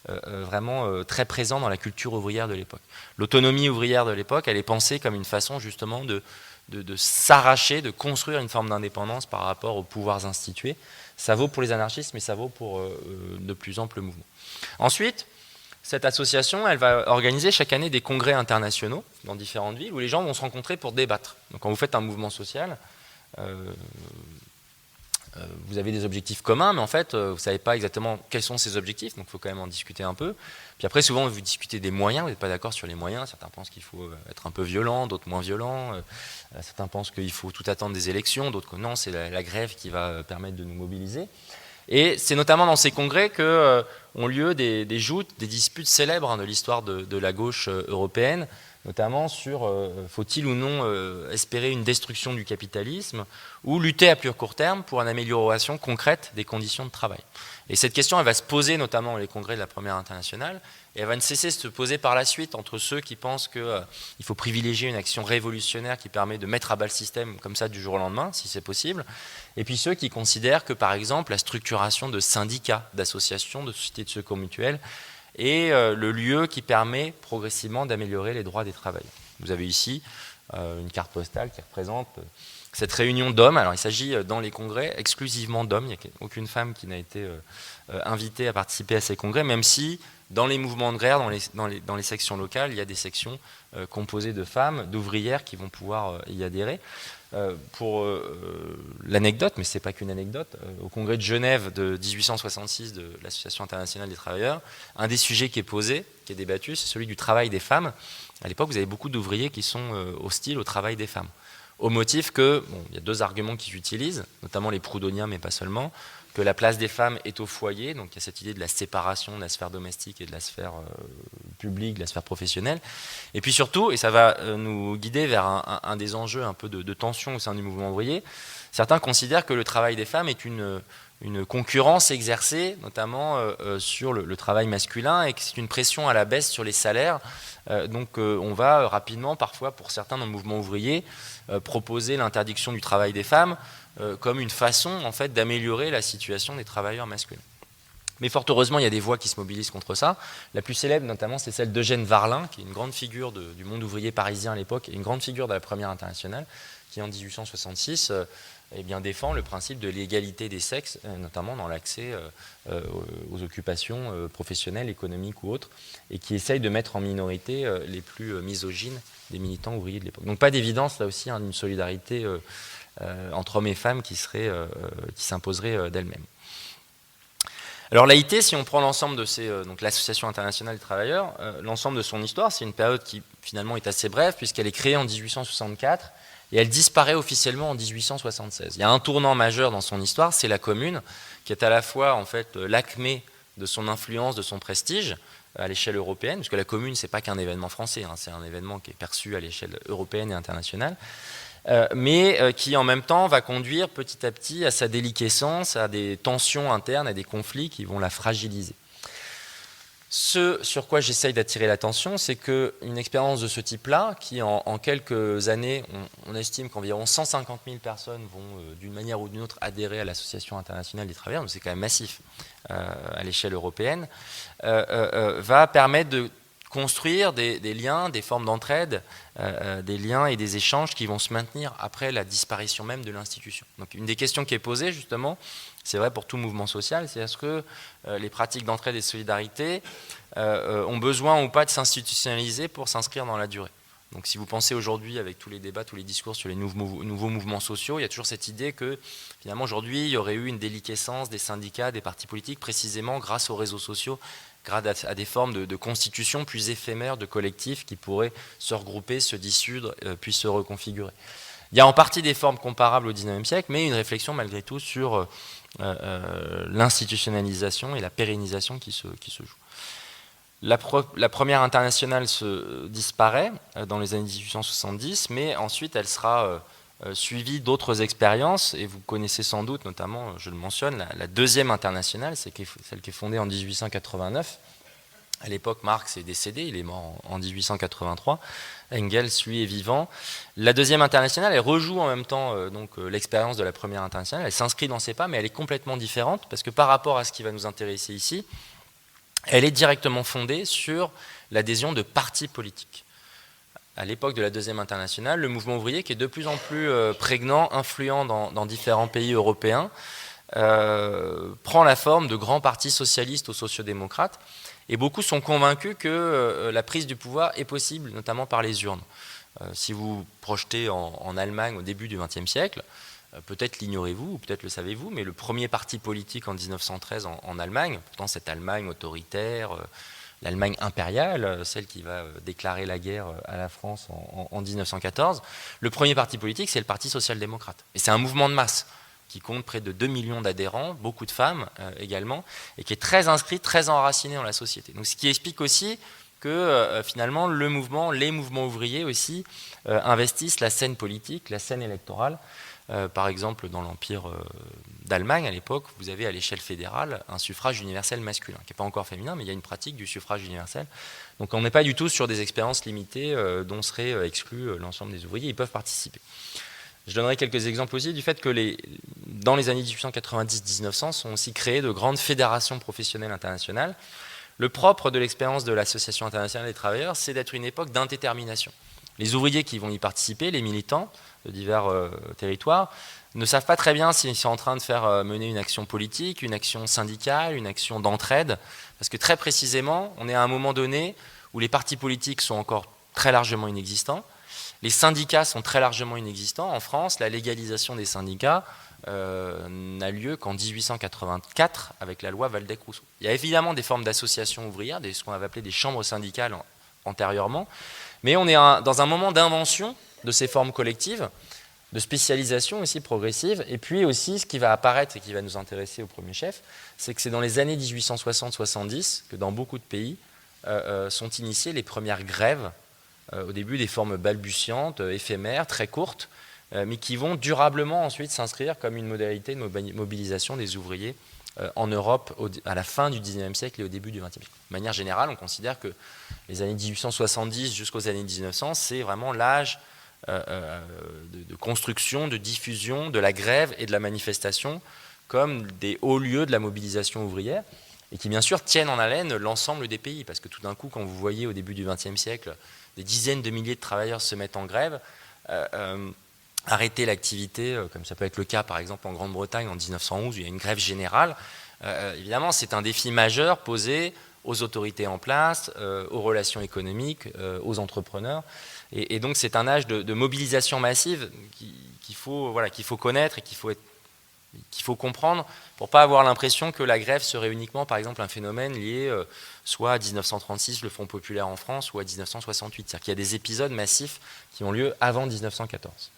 vraiment très présent dans la culture ouvrière de l'époque. L'autonomie ouvrière de l'époque, elle est pensée comme une façon justement de s'arracher, de construire une forme d'indépendance par rapport aux pouvoirs institués. Ça vaut pour les anarchistes, mais ça vaut pour de plus amples mouvements. Ensuite, cette association, elle va organiser chaque année des congrès internationaux dans différentes villes où les gens vont se rencontrer pour débattre. Donc quand vous faites un mouvement social, vous avez des objectifs communs, mais en fait, vous ne savez pas exactement quels sont ces objectifs, donc il faut quand même en discuter un peu. Puis après, souvent, vous discutez des moyens, vous n'êtes pas d'accord sur les moyens. Certains pensent qu'il faut être un peu violent, d'autres moins violent. Certains pensent qu'il faut tout attendre des élections, d'autres que non, c'est la grève qui va permettre de nous mobiliser. Et c'est notamment dans ces congrès ont lieu des joutes, des disputes célèbres de l'histoire de la gauche européenne, notamment sur faut-il ou non espérer une destruction du capitalisme ou lutter à plus court terme pour une amélioration concrète des conditions de travail. Et cette question, elle va se poser notamment dans les congrès de la Première Internationale, et elle va ne cesser de se poser par la suite entre ceux qui pensent qu'il faut privilégier une action révolutionnaire qui permet de mettre à bas le système comme ça du jour au lendemain, si c'est possible, et puis ceux qui considèrent que, par exemple, la structuration de syndicats, d'associations, de sociétés de secours mutuels est le lieu qui permet progressivement d'améliorer les droits des travailleurs. Vous avez ici une carte postale qui représente cette réunion d'hommes. Alors il s'agit dans les congrès exclusivement d'hommes, il n'y a aucune femme qui n'a été invitée à participer à ces congrès, même si dans les mouvements de grève, dans les sections locales, il y a des sections composées de femmes, d'ouvrières qui vont pouvoir y adhérer. Pour l'anecdote, mais ce n'est pas qu'une anecdote, au congrès de Genève de 1866 de l'Association internationale des travailleurs, un des sujets qui est posé, qui est débattu, c'est celui du travail des femmes. À l'époque, vous avez beaucoup d'ouvriers qui sont hostiles au travail des femmes, au motif que, il y a deux arguments qu'ils utilisent, notamment les proudhoniens, mais pas seulement, que la place des femmes est au foyer, donc il y a cette idée de la séparation de la sphère domestique et de la sphère publique, de la sphère professionnelle. Et puis surtout, et ça va nous guider vers un des enjeux un peu de tension au sein du mouvement ouvrier, certains considèrent que le travail des femmes est une concurrence exercée, notamment sur le travail masculin, et que c'est une pression à la baisse sur les salaires. Donc on va rapidement, parfois pour certains dans le mouvement ouvrier, proposer l'interdiction du travail des femmes comme une façon en fait, d'améliorer la situation des travailleurs masculins. Mais fort heureusement, il y a des voix qui se mobilisent contre ça. La plus célèbre, notamment, c'est celle d'Eugène Varlin, qui est une grande figure du monde ouvrier parisien à l'époque, et une grande figure de la Première Internationale, qui en 1866 défend le principe de l'égalité des sexes, notamment dans l'accès aux occupations professionnelles, économiques ou autres, et qui essaye de mettre en minorité les plus misogynes des militants ouvriers de l'époque. Donc pas d'évidence, là aussi, une solidarité entre hommes et femmes qui s'imposerait d'elle-même. Alors l'AIT, si on prend l'ensemble de donc l'association internationale des travailleurs, l'ensemble de son histoire, c'est une période qui finalement est assez brève puisqu'elle est créée en 1864 et elle disparaît officiellement en 1876. Il y a un tournant majeur dans son histoire, c'est la Commune, qui est à la fois en fait l'acmé de son influence, de son prestige à l'échelle européenne, parce que la Commune, c'est pas qu'un événement français, c'est un événement qui est perçu à l'échelle européenne et internationale. Mais qui en même temps va conduire petit à petit à sa déliquescence, à des tensions internes, à des conflits qui vont la fragiliser. Ce sur quoi j'essaye d'attirer l'attention, c'est qu'une expérience de ce type-là, qui en quelques années, on estime qu'environ 150 000 personnes vont d'une manière ou d'une autre adhérer à l'Association internationale des travailleurs, donc c'est quand même massif à l'échelle européenne, va permettre de construire des liens, des formes d'entraide, des liens et des échanges qui vont se maintenir après la disparition même de l'institution. Donc une des questions qui est posée justement, c'est vrai pour tout mouvement social, c'est est-ce que les pratiques d'entraide et de solidarité ont besoin ou pas de s'institutionnaliser pour s'inscrire dans la durée. Donc si vous pensez aujourd'hui avec tous les débats, tous les discours sur les nouveaux mouvements sociaux, il y a toujours cette idée que finalement aujourd'hui il y aurait eu une déliquescence des syndicats, des partis politiques, précisément grâce aux réseaux sociaux, grâce à des formes de constitution plus éphémères de collectifs qui pourraient se regrouper, se dissoudre, puis se reconfigurer. Il y a en partie des formes comparables au XIXe siècle, mais une réflexion malgré tout sur l'institutionnalisation et la pérennisation qui se joue. La première internationale se disparaît dans les années 1870, mais ensuite elle sera suivie d'autres expériences, et vous connaissez sans doute, notamment, je le mentionne, la deuxième internationale, c'est celle qui est fondée en 1889. À l'époque, Marx est décédé, il est mort en 1883. Engels, lui, est vivant. La deuxième internationale, elle rejoue en même temps l'expérience de la première internationale. Elle s'inscrit dans ses pas, mais elle est complètement différente, parce que par rapport à ce qui va nous intéresser ici, elle est directement fondée sur l'adhésion de partis politiques. À l'époque de la deuxième internationale, le mouvement ouvrier, qui est de plus en plus prégnant, influent dans différents pays européens, prend la forme de grands partis socialistes ou sociodémocrates, et beaucoup sont convaincus que la prise du pouvoir est possible, notamment par les urnes. Si vous projetez en Allemagne au début du XXe siècle, peut-être l'ignorez-vous, ou peut-être le savez-vous, mais le premier parti politique en 1913 en Allemagne, pourtant cette Allemagne autoritaire, l'Allemagne impériale, celle qui va déclarer la guerre à la France en 1914, le premier parti politique, c'est le Parti social-démocrate. Et c'est un mouvement de masse qui compte près de 2 millions d'adhérents, beaucoup de femmes également, et qui est très inscrit, très enraciné dans la société. Donc, ce qui explique aussi que finalement les mouvements ouvriers aussi investissent la scène politique, la scène électorale. Par exemple, dans l'Empire d'Allemagne, à l'époque, vous avez à l'échelle fédérale un suffrage universel masculin, qui n'est pas encore féminin, mais il y a une pratique du suffrage universel. Donc on n'est pas du tout sur des expériences limitées dont seraient exclus l'ensemble des ouvriers, ils peuvent participer. Je donnerai quelques exemples aussi du fait que dans les années 1890-1900 sont aussi créées de grandes fédérations professionnelles internationales. Le propre de l'expérience de l'Association internationale des travailleurs, c'est d'être une époque d'indétermination. Les ouvriers qui vont y participer, les militants de divers territoires, ne savent pas très bien s'ils sont en train de mener une action politique, une action syndicale, une action d'entraide, parce que très précisément, on est à un moment donné où les partis politiques sont encore très largement inexistants, les syndicats sont très largement inexistants. En France, la légalisation des syndicats n'a lieu qu'en 1884 avec la loi Waldeck-Rousseau. Il y a évidemment des formes d'associations ouvrières, ce qu'on avait appelé des chambres syndicales antérieurement, mais on est dans un moment d'invention de ces formes collectives, de spécialisation aussi progressive, et puis aussi ce qui va apparaître et qui va nous intéresser au premier chef, c'est que c'est dans les années 1860-70 que dans beaucoup de pays sont initiées les premières grèves, au début des formes balbutiantes, éphémères, très courtes, mais qui vont durablement ensuite s'inscrire comme une modalité de mobilisation des ouvriers en Europe à la fin du XIXe siècle et au début du XXe siècle. De manière générale, on considère que les années 1870 jusqu'aux années 1900, c'est vraiment l'âge de construction, de diffusion, de la grève et de la manifestation comme des hauts lieux de la mobilisation ouvrière et qui bien sûr tiennent en haleine l'ensemble des pays, parce que tout d'un coup, quand vous voyez au début du XXe siècle des dizaines de milliers de travailleurs se mettent en grève, arrêter l'activité, comme ça peut être le cas par exemple en Grande-Bretagne en 1911 où il y a une grève générale, évidemment c'est un défi majeur posé aux autorités en place, aux relations économiques, aux entrepreneurs. Et donc c'est un âge de mobilisation massive qu'il faut connaître et qu'il faut comprendre pour ne pas avoir l'impression que la grève serait uniquement par exemple un phénomène lié soit à 1936, le Front populaire en France, ou à 1968. C'est-à-dire qu'il y a des épisodes massifs qui ont lieu avant 1914.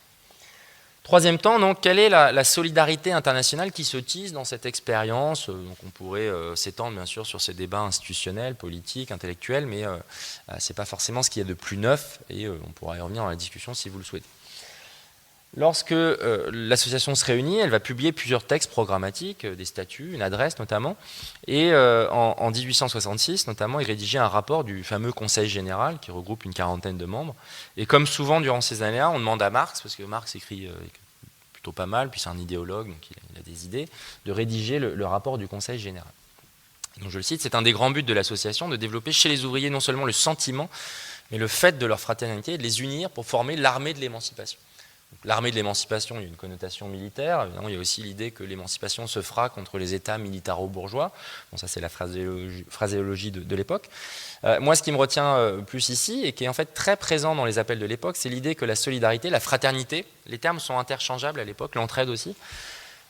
Troisième temps, donc, quelle est la solidarité internationale qui se tisse dans cette expérience? Donc, on pourrait s'étendre bien sûr sur ces débats institutionnels, politiques, intellectuels, mais ce n'est pas forcément ce qu'il y a de plus neuf, et on pourra y revenir dans la discussion si vous le souhaitez. Lorsque l'association se réunit, elle va publier plusieurs textes programmatiques, des statuts, une adresse notamment, et en 1866 notamment, il rédigeait un rapport du fameux Conseil général qui regroupe une quarantaine de membres. Et comme souvent durant ces années-là, on demande à Marx, parce que Marx écrit plutôt pas mal, puis c'est un idéologue, donc il a des idées, de rédiger le rapport du Conseil général. Donc je le cite, c'est un des grands buts de l'association de développer chez les ouvriers non seulement le sentiment, mais le fait de leur fraternité et de les unir pour former l'armée de l'émancipation. L'armée de l'émancipation, il y a une connotation militaire. Évidemment, il y a aussi l'idée que l'émancipation se fera contre les États militaro-bourgeois. Bon, ça, c'est la phraséologie de l'époque. Moi, ce qui me retient plus ici, et qui est en fait très présent dans les appels de l'époque, c'est l'idée que la solidarité, la fraternité, les termes sont interchangeables à l'époque, l'entraide aussi,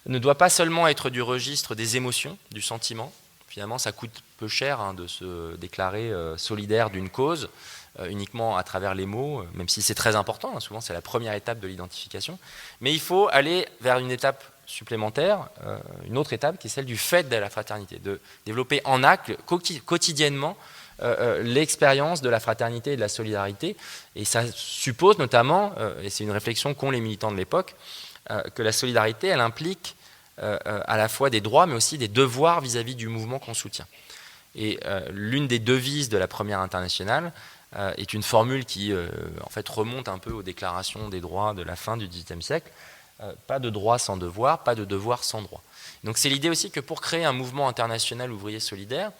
ne doit pas seulement être du registre des émotions, du sentiment. Finalement, ça coûte peu cher de se déclarer solidaire d'une cause, uniquement à travers les mots, même si c'est très important, souvent c'est la première étape de l'identification, mais il faut aller vers une étape supplémentaire, une autre étape qui est celle du fait de la fraternité, de développer en acte quotidiennement l'expérience de la fraternité et de la solidarité, et ça suppose notamment, et c'est une réflexion qu'ont les militants de l'époque, que la solidarité, elle implique à la fois des droits, mais aussi des devoirs vis-à-vis du mouvement qu'on soutient. Et l'une des devises de la première internationale est une formule qui en fait remonte un peu aux déclarations des droits de la fin du XVIIIe siècle. Pas de droit sans devoir, pas de devoir sans droit. Donc c'est l'idée aussi que pour créer un mouvement international ouvrier solidaire,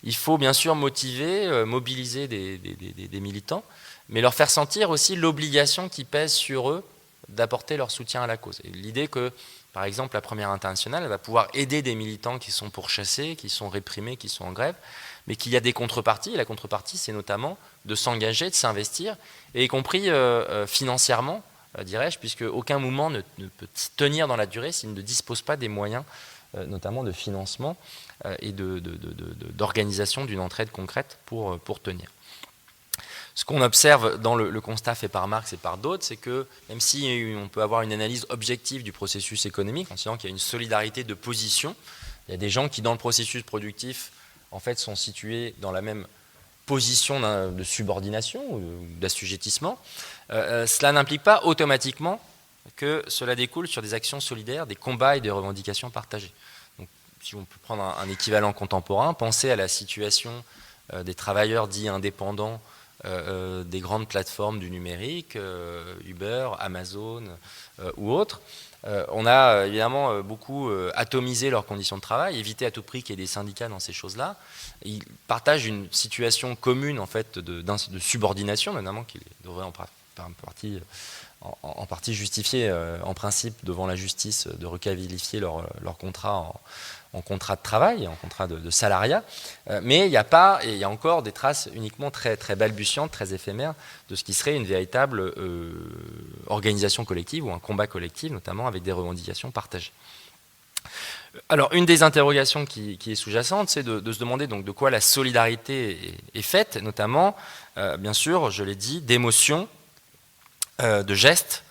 il faut bien sûr motiver, mobiliser des militants, mais leur faire sentir aussi l'obligation qui pèse sur eux d'apporter leur soutien à la cause. Et l'idée que, par exemple, la première internationale elle va pouvoir aider des militants qui sont pourchassés, qui sont réprimés, qui sont en grève, mais qu'il y a des contreparties. Et la contrepartie, c'est notamment de s'engager, de s'investir, et y compris financièrement, dirais-je, puisque aucun mouvement ne peut tenir dans la durée s'il ne dispose pas des moyens, notamment de financement et d'organisation d'une entraide concrète pour tenir. Ce qu'on observe dans le constat fait par Marx et par d'autres, c'est que même si on peut avoir une analyse objective du processus économique, en considérant qu'il y a une solidarité de position, il y a des gens qui, dans le processus productif, en fait, sont situés dans la même position de subordination ou d'assujettissement, cela n'implique pas automatiquement que cela découle sur des actions solidaires, des combats et des revendications partagées. Donc, si on peut prendre un équivalent contemporain, pensez à la situation des travailleurs dits indépendants des grandes plateformes du numérique, Uber, Amazon ou autres. On a évidemment beaucoup atomisé leurs conditions de travail, évité à tout prix qu'il y ait des syndicats dans ces choses-là. Ils partagent une situation commune en fait, de subordination, notamment qui devrait en partie justifier en principe devant la justice de requalifier leur contrat en contrat de travail, en contrat de salariat, mais il y a encore des traces uniquement très, très balbutiantes, très éphémères de ce qui serait une véritable organisation collective ou un combat collectif, notamment avec des revendications partagées. Alors, une des interrogations qui est sous-jacente, c'est de se demander donc de quoi la solidarité est faite, notamment, bien sûr, je l'ai dit, d'émotions, de gestes,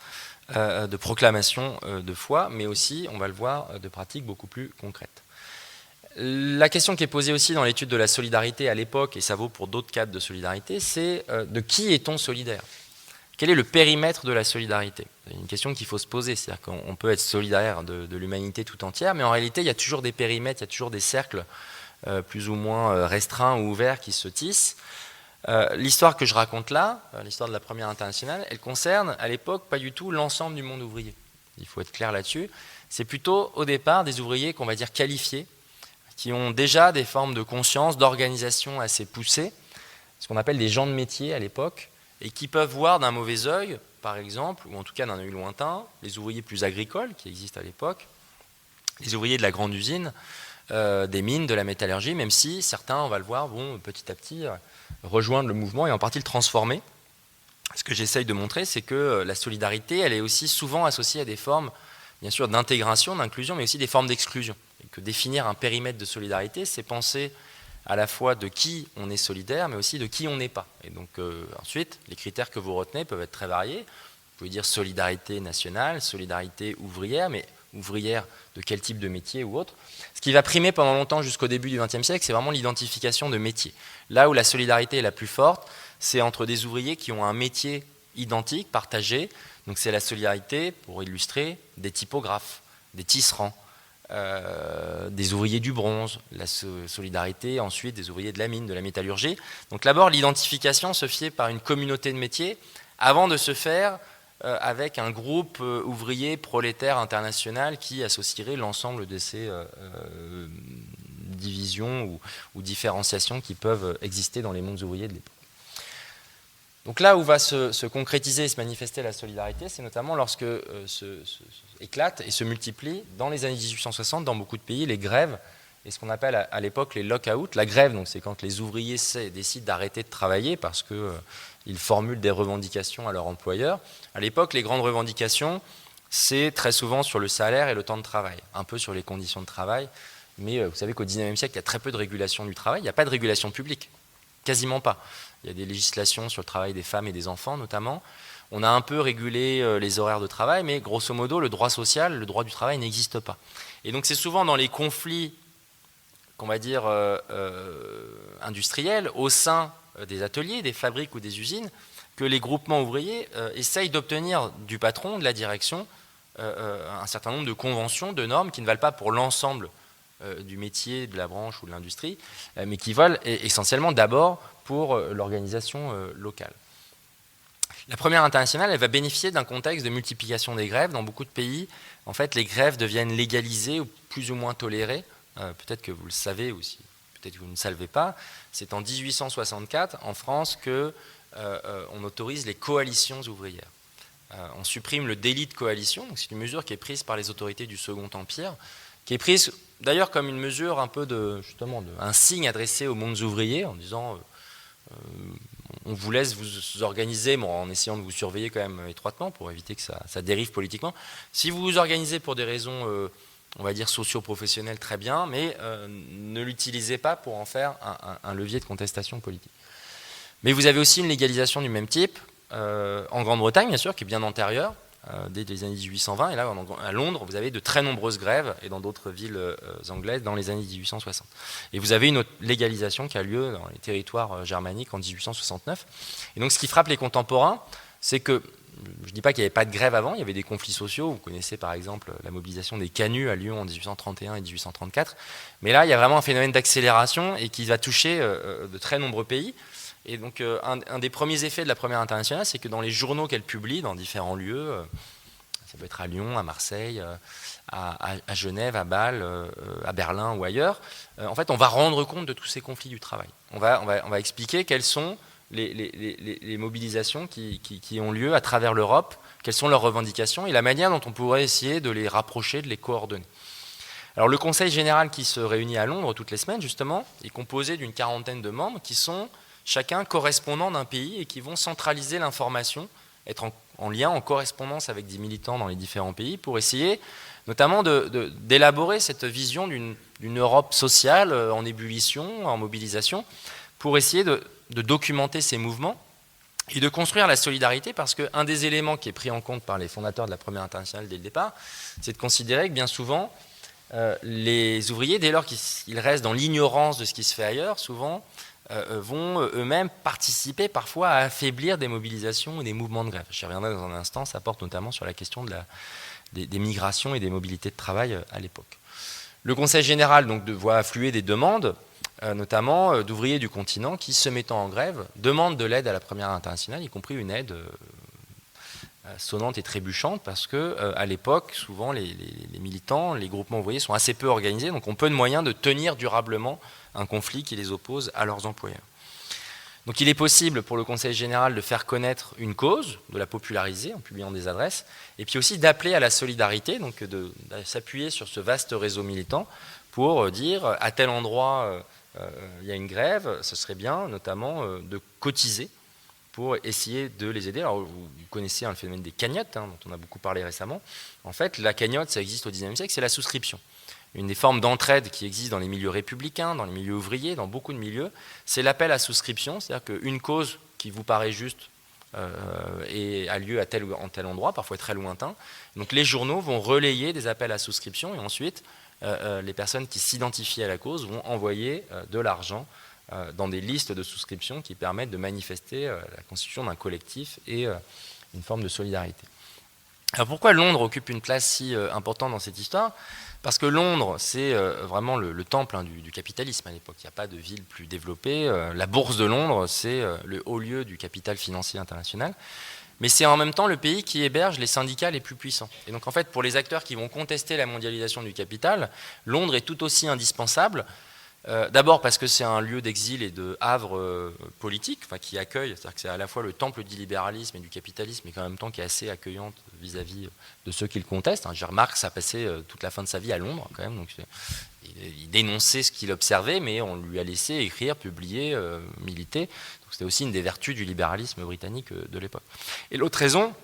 de proclamations de foi, mais aussi, on va le voir, de pratiques beaucoup plus concrètes. La question qui est posée aussi dans l'étude de la solidarité à l'époque, et ça vaut pour d'autres cadres de solidarité, c'est de qui est-on solidaire ? Quel est le périmètre de la solidarité ? C'est une question qu'il faut se poser, c'est-à-dire qu'on peut être solidaire de l'humanité tout entière, mais en réalité, il y a toujours des périmètres, il y a toujours des cercles plus ou moins restreints ou ouverts qui se tissent. L'histoire que je raconte là, l'histoire de la Première Internationale, elle concerne à l'époque pas du tout l'ensemble du monde ouvrier. Il faut être clair là-dessus. C'est plutôt au départ des ouvriers qu'on va dire qualifiés, qui ont déjà des formes de conscience, d'organisation assez poussées, ce qu'on appelle des gens de métier à l'époque, et qui peuvent voir d'un mauvais œil, par exemple, ou en tout cas d'un œil lointain, les ouvriers plus agricoles qui existent à l'époque, les ouvriers de la grande usine, des mines, de la métallurgie, même si certains, on va le voir, vont petit à petit rejoindre le mouvement et en partie le transformer. Ce que j'essaye de montrer, c'est que la solidarité, elle est aussi souvent associée à des formes, bien sûr, d'intégration, d'inclusion, mais aussi des formes d'exclusion. Et que définir un périmètre de solidarité, c'est penser à la fois de qui on est solidaire, mais aussi de qui on n'est pas. Et donc ensuite, les critères que vous retenez peuvent être très variés. Vous pouvez dire solidarité nationale, solidarité ouvrière, mais ouvrière de quel type de métier ou autre. Ce qui va primer pendant longtemps jusqu'au début du XXe siècle, c'est vraiment l'identification de métiers. Là où la solidarité est la plus forte, c'est entre des ouvriers qui ont un métier identique, partagé. Donc c'est la solidarité, pour illustrer, des typographes, des tisserands, des ouvriers du bronze, la solidarité ensuite des ouvriers de la mine, de la métallurgie. Donc d'abord l'identification se fait par une communauté de métiers avant de se faire avec un groupe ouvrier prolétaire international qui associerait l'ensemble de ces divisions ou différenciations qui peuvent exister dans les mondes ouvriers de l'époque. Donc là où va se concrétiser et se manifester la solidarité, c'est notamment lorsque éclate et se multiplie dans les années 1860 dans beaucoup de pays les grèves et ce qu'on appelle à l'époque les lock-out. La grève, donc c'est quand les ouvriers décident d'arrêter de travailler parce qu'ils formulent des revendications à leur employeur. À l'époque, les grandes revendications, c'est très souvent sur le salaire et le temps de travail, un peu sur les conditions de travail. Mais vous savez qu'au XIXe siècle, il y a très peu de régulation du travail. Il n'y a pas de régulation publique, quasiment pas. Il y a des législations sur le travail des femmes et des enfants notamment. On a un peu régulé les horaires de travail, mais grosso modo, le droit social, le droit du travail n'existe pas. Et donc c'est souvent dans les conflits, qu'on va dire, industriels, au sein des ateliers, des fabriques ou des usines, que les groupements ouvriers essayent d'obtenir du patron, de la direction, un certain nombre de conventions, de normes qui ne valent pas pour l'ensemble du métier, de la branche ou de l'industrie, mais qui valent essentiellement d'abord pour l'organisation locale. La Première Internationale, elle va bénéficier d'un contexte de multiplication des grèves. Dans beaucoup de pays, en fait, les grèves deviennent légalisées ou plus ou moins tolérées. Peut-être que vous le savez ou peut-être que vous ne le savez pas. C'est en 1864, en France, qu'on autorise les coalitions ouvrières. On supprime le délit de coalition. C'est une mesure qui est prise par les autorités du Second Empire, qui est prise d'ailleurs comme une mesure un peu un signe adressé aux mondes ouvriers en disant on vous laisse vous organiser, en essayant de vous surveiller quand même étroitement pour éviter que ça dérive politiquement. Si vous vous organisez pour des raisons, on va dire socio-professionnelles, très bien, mais ne l'utilisez pas pour en faire un levier de contestation politique. Mais vous avez aussi une légalisation du même type, en Grande-Bretagne bien sûr, qui est bien antérieure, dès les années 1820. Et là, à Londres, vous avez de très nombreuses grèves, et dans d'autres villes anglaises dans les années 1860. Et vous avez une autre légalisation qui a lieu dans les territoires germaniques en 1869. Et donc, ce qui frappe les contemporains, c'est que, je ne dis pas qu'il n'y avait pas de grève avant, il y avait des conflits sociaux. Vous connaissez par exemple la mobilisation des canuts à Lyon en 1831 et 1834. Mais là, il y a vraiment un phénomène d'accélération et qui va toucher de très nombreux pays. Et donc, un des premiers effets de la Première Internationale, c'est que dans les journaux qu'elle publie dans différents lieux, ça peut être à Lyon, à Marseille, à Genève, à Bâle, à Berlin ou ailleurs, en fait, on va rendre compte de tous ces conflits du travail. On va expliquer quelles sont les mobilisations qui ont lieu à travers l'Europe, quelles sont leurs revendications et la manière dont on pourrait essayer de les rapprocher, de les coordonner. Alors, le Conseil général qui se réunit à Londres toutes les semaines, justement, est composé d'une quarantaine de membres qui sont chacun correspondant d'un pays et qui vont centraliser l'information, être en lien, en correspondance avec des militants dans les différents pays pour essayer notamment d'élaborer cette vision d'une Europe sociale en ébullition, en mobilisation, pour essayer de documenter ces mouvements et de construire la solidarité, parce qu'un des éléments qui est pris en compte par les fondateurs de la Première Internationale dès le départ, c'est de considérer que bien souvent, les ouvriers, dès lors qu'ils restent dans l'ignorance de ce qui se fait ailleurs, souvent vont eux-mêmes participer parfois à affaiblir des mobilisations ou des mouvements de grève. J'y reviendrai dans un instant, ça porte notamment sur la question des migrations et des mobilités de travail à l'époque. Le Conseil général donc, voit affluer des demandes, notamment d'ouvriers du continent qui, se mettant en grève, demandent de l'aide à la Première Internationale, y compris une aide sonnante et trébuchante, parce qu'à l'époque, souvent, les militants, les groupements ouvriers sont assez peu organisés, donc ont peu de moyens de tenir durablement un conflit qui les oppose à leurs employeurs. Donc il est possible pour le Conseil général de faire connaître une cause, de la populariser en publiant des adresses, et puis aussi d'appeler à la solidarité, donc de s'appuyer sur ce vaste réseau militant pour dire à tel endroit il y a une grève, ce serait bien notamment de cotiser pour essayer de les aider. Alors, vous connaissez le phénomène des cagnottes, dont on a beaucoup parlé récemment. En fait, la cagnotte, ça existe au XIXe siècle, c'est la souscription. Une des formes d'entraide qui existe dans les milieux républicains, dans les milieux ouvriers, dans beaucoup de milieux, c'est l'appel à souscription, c'est-à-dire qu'une cause qui vous paraît juste et a lieu en tel endroit, parfois très lointain. Donc les journaux vont relayer des appels à souscription et ensuite, les personnes qui s'identifient à la cause vont envoyer de l'argent dans des listes de souscription qui permettent de manifester la constitution d'un collectif et une forme de solidarité. Alors pourquoi Londres occupe une place si importante dans cette histoire ? Parce que Londres, c'est vraiment le temple du capitalisme à l'époque. Il n'y a pas de ville plus développée. La bourse de Londres, c'est le haut lieu du capital financier international. Mais c'est en même temps le pays qui héberge les syndicats les plus puissants. Et donc en fait, pour les acteurs qui vont contester la mondialisation du capital, Londres est tout aussi indispensable. D'abord parce que c'est un lieu d'exil et de havre politique, qui accueille, c'est-à-dire que c'est à la fois le temple du libéralisme et du capitalisme, mais en même temps qui est assez accueillante vis-à-vis de ceux qui le contestent. Marx a passé toute la fin de sa vie à Londres, quand même, donc il dénonçait ce qu'il observait, mais on lui a laissé écrire, publier, militer. Donc c'était aussi une des vertus du libéralisme britannique de l'époque. Et l'autre raison,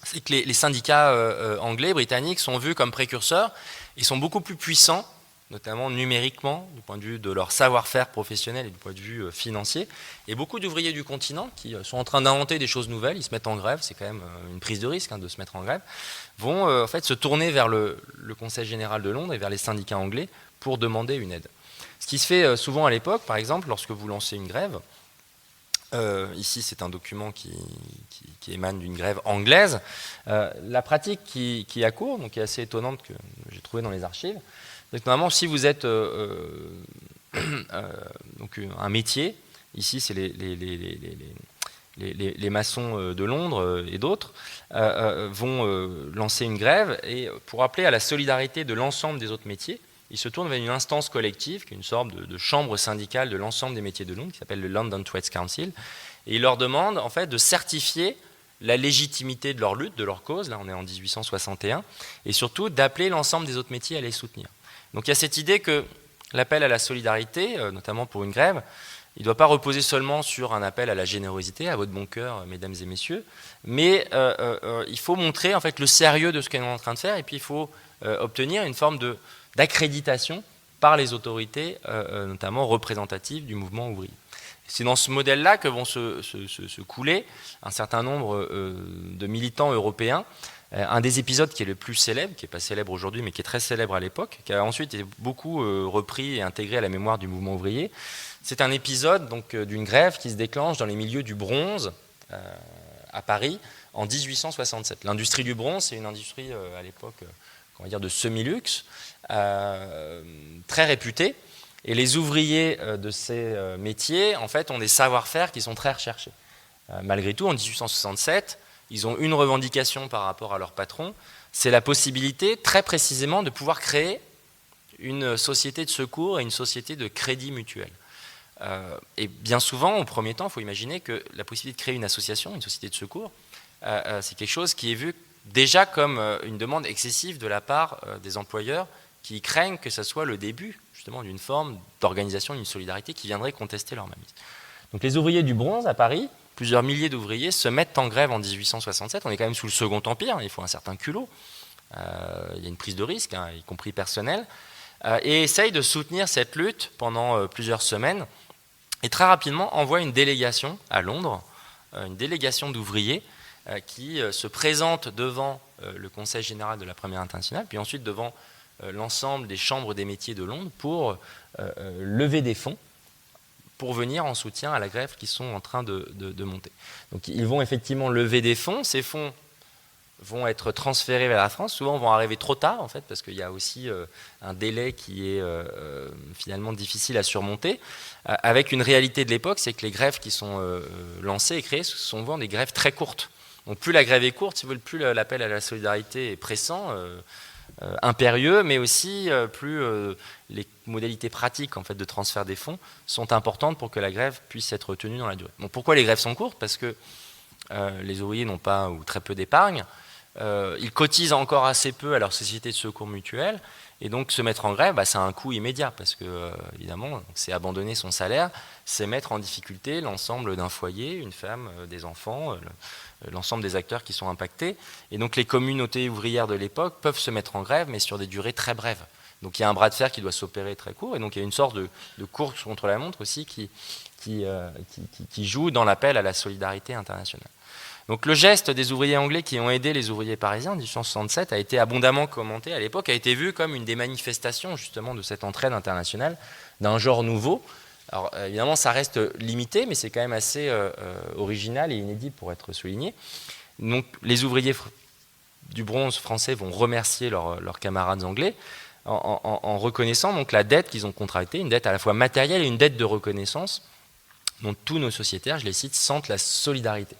c'est que les syndicats anglais, britanniques, sont vus comme précurseurs et sont beaucoup plus puissants, notamment numériquement, du point de vue de leur savoir-faire professionnel et du point de vue financier. Et beaucoup d'ouvriers du continent qui sont en train d'inventer des choses nouvelles, ils se mettent en grève, c'est quand même une prise de risque de se mettre en grève, vont en fait se tourner vers le Conseil général de Londres et vers les syndicats anglais pour demander une aide. Ce qui se fait souvent à l'époque, par exemple, lorsque vous lancez une grève, ici c'est un document qui émane d'une grève anglaise, la pratique qui a cours, donc qui est assez étonnante que j'ai trouvée dans les archives. Donc, normalement, si vous êtes donc un métier, ici c'est les maçons de Londres et d'autres, vont lancer une grève et pour appeler à la solidarité de l'ensemble des autres métiers, ils se tournent vers une instance collective, qui est une sorte de chambre syndicale de l'ensemble des métiers de Londres, qui s'appelle le London Trades Council, et ils leur demandent en fait de certifier la légitimité de leur lutte, de leur cause, là on est en 1861, et surtout d'appeler l'ensemble des autres métiers à les soutenir. Donc il y a cette idée que l'appel à la solidarité, notamment pour une grève, il ne doit pas reposer seulement sur un appel à la générosité, à votre bon cœur, mesdames et messieurs, mais il faut montrer en fait le sérieux de ce qu'on est en train de faire, et puis il faut obtenir une forme d'accréditation par les autorités, notamment représentatives du mouvement ouvrier. C'est dans ce modèle-là que vont se couler un certain nombre de militants européens Un des épisodes qui est le plus célèbre, qui n'est pas célèbre aujourd'hui, mais qui est très célèbre à l'époque, qui a ensuite été beaucoup repris et intégré à la mémoire du mouvement ouvrier, c'est un épisode d'une grève qui se déclenche dans les milieux du bronze à Paris en 1867. L'industrie du bronze, c'est une industrie à l'époque, on va dire, de semi-luxe, très réputée. Et les ouvriers de ces métiers, en fait, ont des savoir-faire qui sont très recherchés. Malgré tout, en 1867, ils ont une revendication par rapport à leur patron, c'est la possibilité, très précisément, de pouvoir créer une société de secours et une société de crédit mutuel. Et bien souvent, au premier temps, il faut imaginer que la possibilité de créer une association, une société de secours, c'est quelque chose qui est vu déjà comme une demande excessive de la part des employeurs qui craignent que ce soit le début justement d'une forme d'organisation, d'une solidarité qui viendrait contester leur mainmise. Donc les ouvriers du bronze à Paris, plusieurs milliers d'ouvriers se mettent en grève en 1867. On est quand même sous le Second Empire, il faut un certain culot. Il y a une prise de risque, y compris personnelle, et essayent de soutenir cette lutte pendant plusieurs semaines. Et très rapidement envoient une délégation à Londres, une délégation d'ouvriers qui se présente devant le Conseil général de la Première Internationale, puis ensuite devant l'ensemble des chambres des métiers de Londres pour lever des fonds pour venir en soutien à la grève qu'ils sont en train de monter. Donc ils vont effectivement lever des fonds. Ces fonds vont être transférés vers la France, souvent vont arriver trop tard en fait, parce qu'il y a aussi un délai qui est finalement difficile à surmonter, avec une réalité de l'époque, c'est que les grèves qui sont lancées et créées sont souvent des grèves très courtes. Donc plus la grève est courte, si vous voulez, plus l'appel à la solidarité est pressant, impérieux, mais aussi plus les modalités pratiques en fait, de transfert des fonds sont importantes pour que la grève puisse être tenue dans la durée. Bon, pourquoi les grèves sont courtes? Parce que les ouvriers n'ont pas ou très peu d'épargne, ils cotisent encore assez peu à leur société de secours mutuel, et donc se mettre en grève, ça a un coût immédiat, parce que évidemment, c'est abandonner son salaire, c'est mettre en difficulté l'ensemble d'un foyer, une femme, des enfants, l'ensemble des acteurs qui sont impactés. Et donc les communautés ouvrières de l'époque peuvent se mettre en grève, mais sur des durées très brèves. Donc il y a un bras de fer qui doit s'opérer très court, et donc il y a une sorte de course contre la montre aussi qui joue dans l'appel à la solidarité internationale. Donc le geste des ouvriers anglais qui ont aidé les ouvriers parisiens en 1867 a été abondamment commenté à l'époque, a été vu comme une des manifestations justement de cette entraide internationale d'un genre nouveau. Alors évidemment ça reste limité, mais c'est quand même assez original et inédit pour être souligné. Donc les ouvriers du bronze français vont remercier leurs camarades anglais en reconnaissant donc la dette qu'ils ont contractée, une dette à la fois matérielle et une dette de reconnaissance dont tous nos sociétaires, je les cite, sentent la solidarité.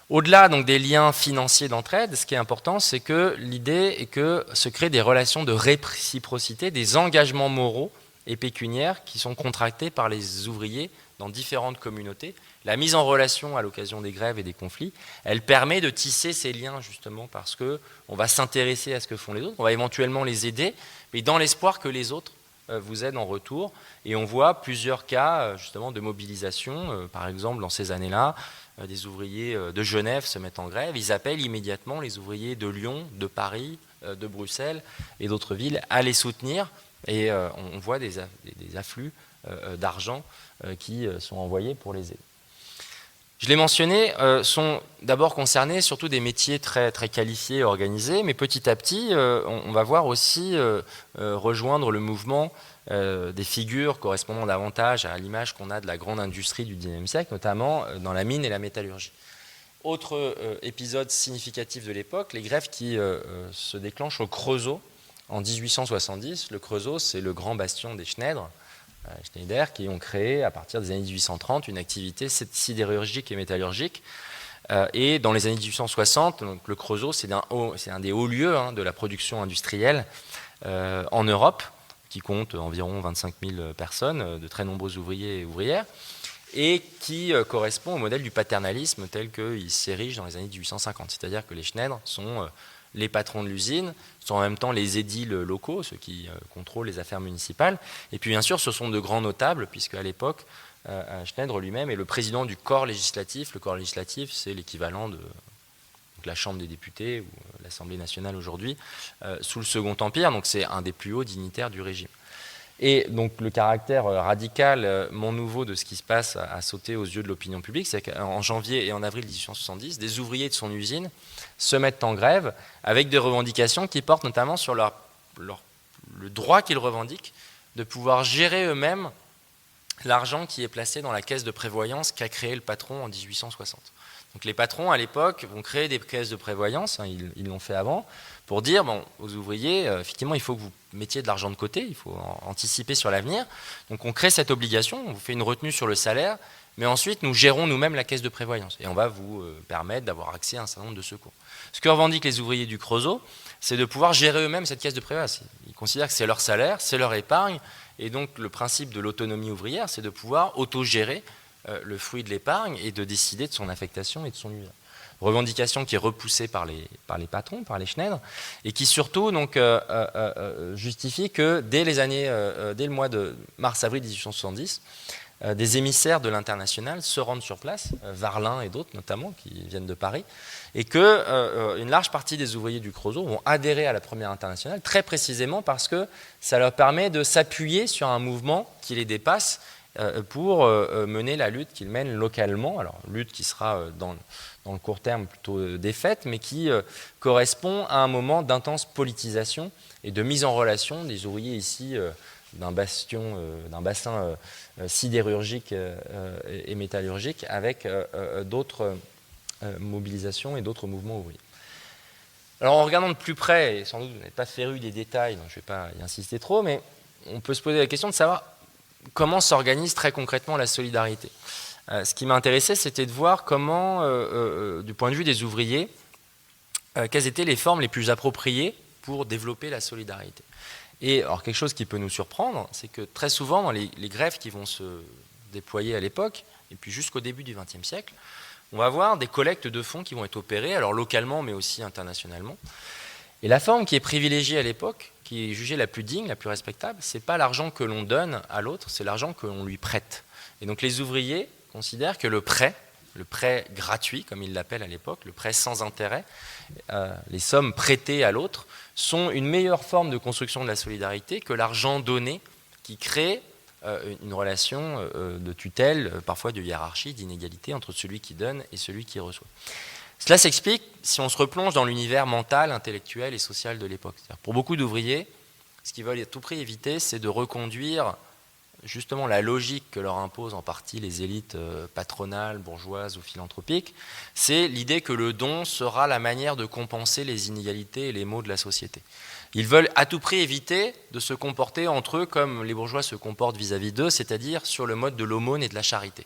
Au-delà donc des liens financiers d'entraide, ce qui est important, c'est que l'idée est que se créent des relations de réciprocité, des engagements moraux et pécuniaires qui sont contractés par les ouvriers dans différentes communautés. La mise en relation à l'occasion des grèves et des conflits, elle permet de tisser ces liens justement parce qu'on va s'intéresser à ce que font les autres, on va éventuellement les aider, mais dans l'espoir que les autres vous aident en retour. Et on voit plusieurs cas justement de mobilisation, par exemple dans ces années-là, des ouvriers de Genève se mettent en grève, ils appellent immédiatement les ouvriers de Lyon, de Paris, de Bruxelles et d'autres villes à les soutenir, et on voit des afflux d'argent qui sont envoyés pour les aider. Je l'ai mentionné, sont d'abord concernés surtout des métiers très, très qualifiés et organisés, mais petit à petit, on va voir aussi rejoindre le mouvement des figures correspondant davantage à l'image qu'on a de la grande industrie du XIXe siècle, notamment dans la mine et la métallurgie. Autre épisode significatif de l'époque, les grèves qui se déclenchent au Creusot en 1870. Le Creusot, c'est le grand bastion des Schneider, qui ont créé à partir des années 1830 une activité sidérurgique et métallurgique. Et dans les années 1860, donc le Creusot, c'est un des hauts lieux de la production industrielle en Europe, qui compte environ 25 000 personnes, de très nombreux ouvriers et ouvrières, et qui correspond au modèle du paternalisme tel qu'il s'érige dans les années 1850. C'est-à-dire que les Schneider sont les patrons de l'usine, sont en même temps les édiles locaux, ceux qui contrôlent les affaires municipales. Et puis bien sûr, ce sont de grands notables, puisque à l'époque, Schneider lui-même est le président du corps législatif. Le corps législatif, c'est l'équivalent de la Chambre des députés ou l'Assemblée nationale aujourd'hui, sous le Second Empire. Donc c'est un des plus hauts dignitaires du régime. Et donc le caractère radical, mon nouveau de ce qui se passe a sauté aux yeux de l'opinion publique, c'est qu'en janvier et en avril 1870, des ouvriers de son usine se mettent en grève avec des revendications qui portent notamment sur le droit qu'ils revendiquent de pouvoir gérer eux-mêmes l'argent qui est placé dans la caisse de prévoyance qu'a créé le patron en 1860. Donc les patrons, à l'époque, vont créer des caisses de prévoyance, ils l'ont fait avant, pour dire aux ouvriers, effectivement, il faut que vous mettiez de l'argent de côté, il faut anticiper sur l'avenir. Donc on crée cette obligation, on vous fait une retenue sur le salaire, mais ensuite nous gérons nous-mêmes la caisse de prévoyance et on va vous permettre d'avoir accès à un certain nombre de secours. Ce que revendiquent les ouvriers du Creusot, c'est de pouvoir gérer eux-mêmes cette caisse de prévoyance. Ils considèrent que c'est leur salaire, c'est leur épargne, et donc le principe de l'autonomie ouvrière, c'est de pouvoir autogérer le fruit de l'épargne et de décider de son affectation et de son usage. Revendication qui est repoussée par les patrons, par les Schneider, et qui surtout donc, justifie que dès le mois de mars-avril 1870, des émissaires de l'Internationale se rendent sur place, Varlin et d'autres notamment, qui viennent de Paris, et qu'une large partie des ouvriers du Creusot vont adhérer à la première Internationale, très précisément parce que ça leur permet de s'appuyer sur un mouvement qui les dépasse pour mener la lutte qu'ils mènent localement, alors lutte qui sera dans le court terme plutôt défaite, mais qui correspond à un moment d'intense politisation et de mise en relation des ouvriers ici d'un bassin sidérurgique et métallurgique avec d'autres mobilisations et d'autres mouvements ouvriers. Alors en regardant de plus près, et sans doute vous n'êtes pas féru des détails, donc je ne vais pas y insister trop, mais on peut se poser la question de savoir comment s'organise très concrètement la solidarité. Ce qui m'intéressait, c'était de voir comment, du point de vue des ouvriers, quelles étaient les formes les plus appropriées pour développer la solidarité. Et alors quelque chose qui peut nous surprendre, c'est que très souvent dans les grèves qui vont se déployer à l'époque, et puis jusqu'au début du XXe siècle, on va avoir des collectes de fonds qui vont être opérées, alors localement mais aussi internationalement. Et la forme qui est privilégiée à l'époque, qui est jugée la plus digne, la plus respectable, ce n'est pas l'argent que l'on donne à l'autre, c'est l'argent que l'on lui prête. Et donc les ouvriers considèrent que le prêt gratuit, comme ils l'appellent à l'époque, le prêt sans intérêt, les sommes prêtées à l'autre, sont une meilleure forme de construction de la solidarité que l'argent donné qui crée une relation de tutelle, parfois de hiérarchie, d'inégalité entre celui qui donne et celui qui reçoit. Cela s'explique si on se replonge dans l'univers mental, intellectuel et social de l'époque. Pour beaucoup d'ouvriers, ce qu'ils veulent à tout prix éviter, c'est de reconduire justement la logique que leur imposent en partie les élites patronales, bourgeoises ou philanthropiques. C'est l'idée que le don sera la manière de compenser les inégalités et les maux de la société. Ils veulent à tout prix éviter de se comporter entre eux comme les bourgeois se comportent vis-à-vis d'eux, c'est-à-dire sur le mode de l'aumône et de la charité.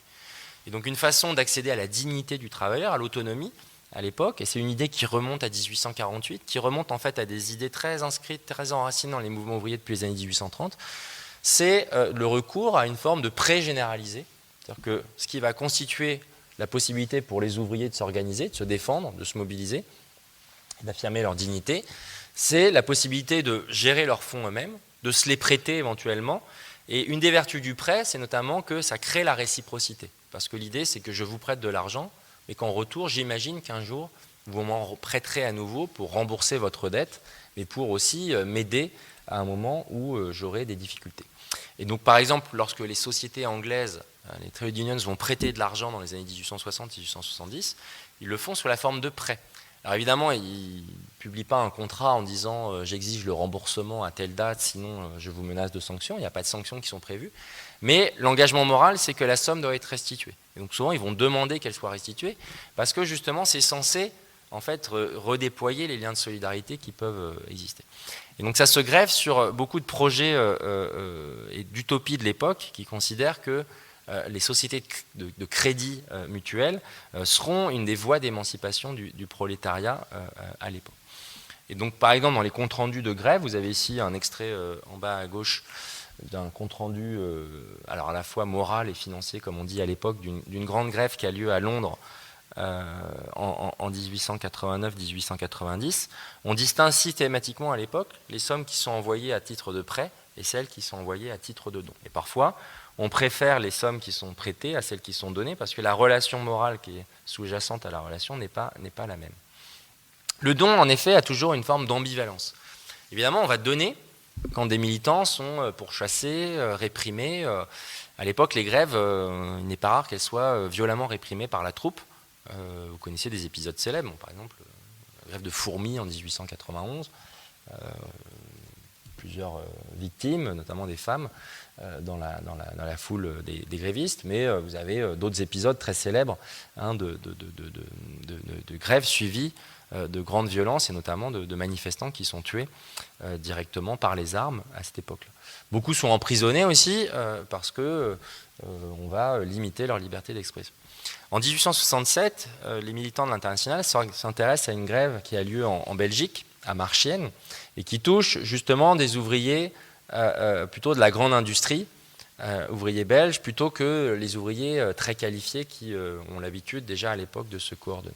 Et donc une façon d'accéder à la dignité du travailleur, à l'autonomie, à l'époque, et c'est une idée qui remonte à 1848, qui remonte en fait à des idées très inscrites, très enracinées dans les mouvements ouvriers depuis les années 1830, c'est le recours à une forme de prêt généralisé, c'est-à-dire que ce qui va constituer la possibilité pour les ouvriers de s'organiser, de se défendre, de se mobiliser, d'affirmer leur dignité, c'est la possibilité de gérer leurs fonds eux-mêmes, de se les prêter éventuellement, et une des vertus du prêt, c'est notamment que ça crée la réciprocité, parce que l'idée c'est que je vous prête de l'argent, mais qu'en retour, j'imagine qu'un jour, vous m'en prêterez à nouveau pour rembourser votre dette, mais pour aussi m'aider à un moment où j'aurai des difficultés. Et donc, par exemple, lorsque les sociétés anglaises, les trade unions, vont prêter de l'argent dans les années 1860-1870, ils le font sous la forme de prêts. Alors évidemment, ils ne publient pas un contrat en disant j'exige le remboursement à telle date, sinon je vous menace de sanctions. Il n'y a pas de sanctions qui sont prévues. Mais l'engagement moral, c'est que la somme doit être restituée. Et donc souvent, ils vont demander qu'elle soit restituée parce que justement, c'est censé en fait redéployer les liens de solidarité qui peuvent exister. Et donc ça se greffe sur beaucoup de projets et d'utopies de l'époque qui considèrent que les sociétés de crédit mutuel seront une des voies d'émancipation du prolétariat à l'époque. Et donc par exemple dans les comptes rendus de grève, vous avez ici un extrait en bas à gauche d'un compte rendu alors à la fois moral et financier comme on dit à l'époque d'une grande grève qui a lieu à Londres en 1889-1890. On distingue systématiquement à l'époque les sommes qui sont envoyées à titre de prêt et celles qui sont envoyées à titre de don. Et parfois, on préfère les sommes qui sont prêtées à celles qui sont données parce que la relation morale qui est sous-jacente à la relation n'est pas la même. Le don, en effet, a toujours une forme d'ambivalence. Évidemment, on va donner quand des militants sont pourchassés, réprimés. À l'époque, les grèves, il n'est pas rare qu'elles soient violemment réprimées par la troupe. Vous connaissez des épisodes célèbres, par exemple la grève de Fourmi en 1891, plusieurs victimes, notamment des femmes, dans la foule des grévistes, mais vous avez d'autres épisodes très célèbres de grèves suivies de grandes violences et notamment de manifestants qui sont tués directement par les armes à cette époque-là. Beaucoup sont emprisonnés aussi parce que on va limiter leur liberté d'expression. En 1867, les militants de l'Internationale s'intéressent à une grève qui a lieu en Belgique, à Marchienne, et qui touche justement des ouvriers plutôt de la grande industrie, ouvriers belges, plutôt que les ouvriers très qualifiés qui ont l'habitude déjà à l'époque de se coordonner.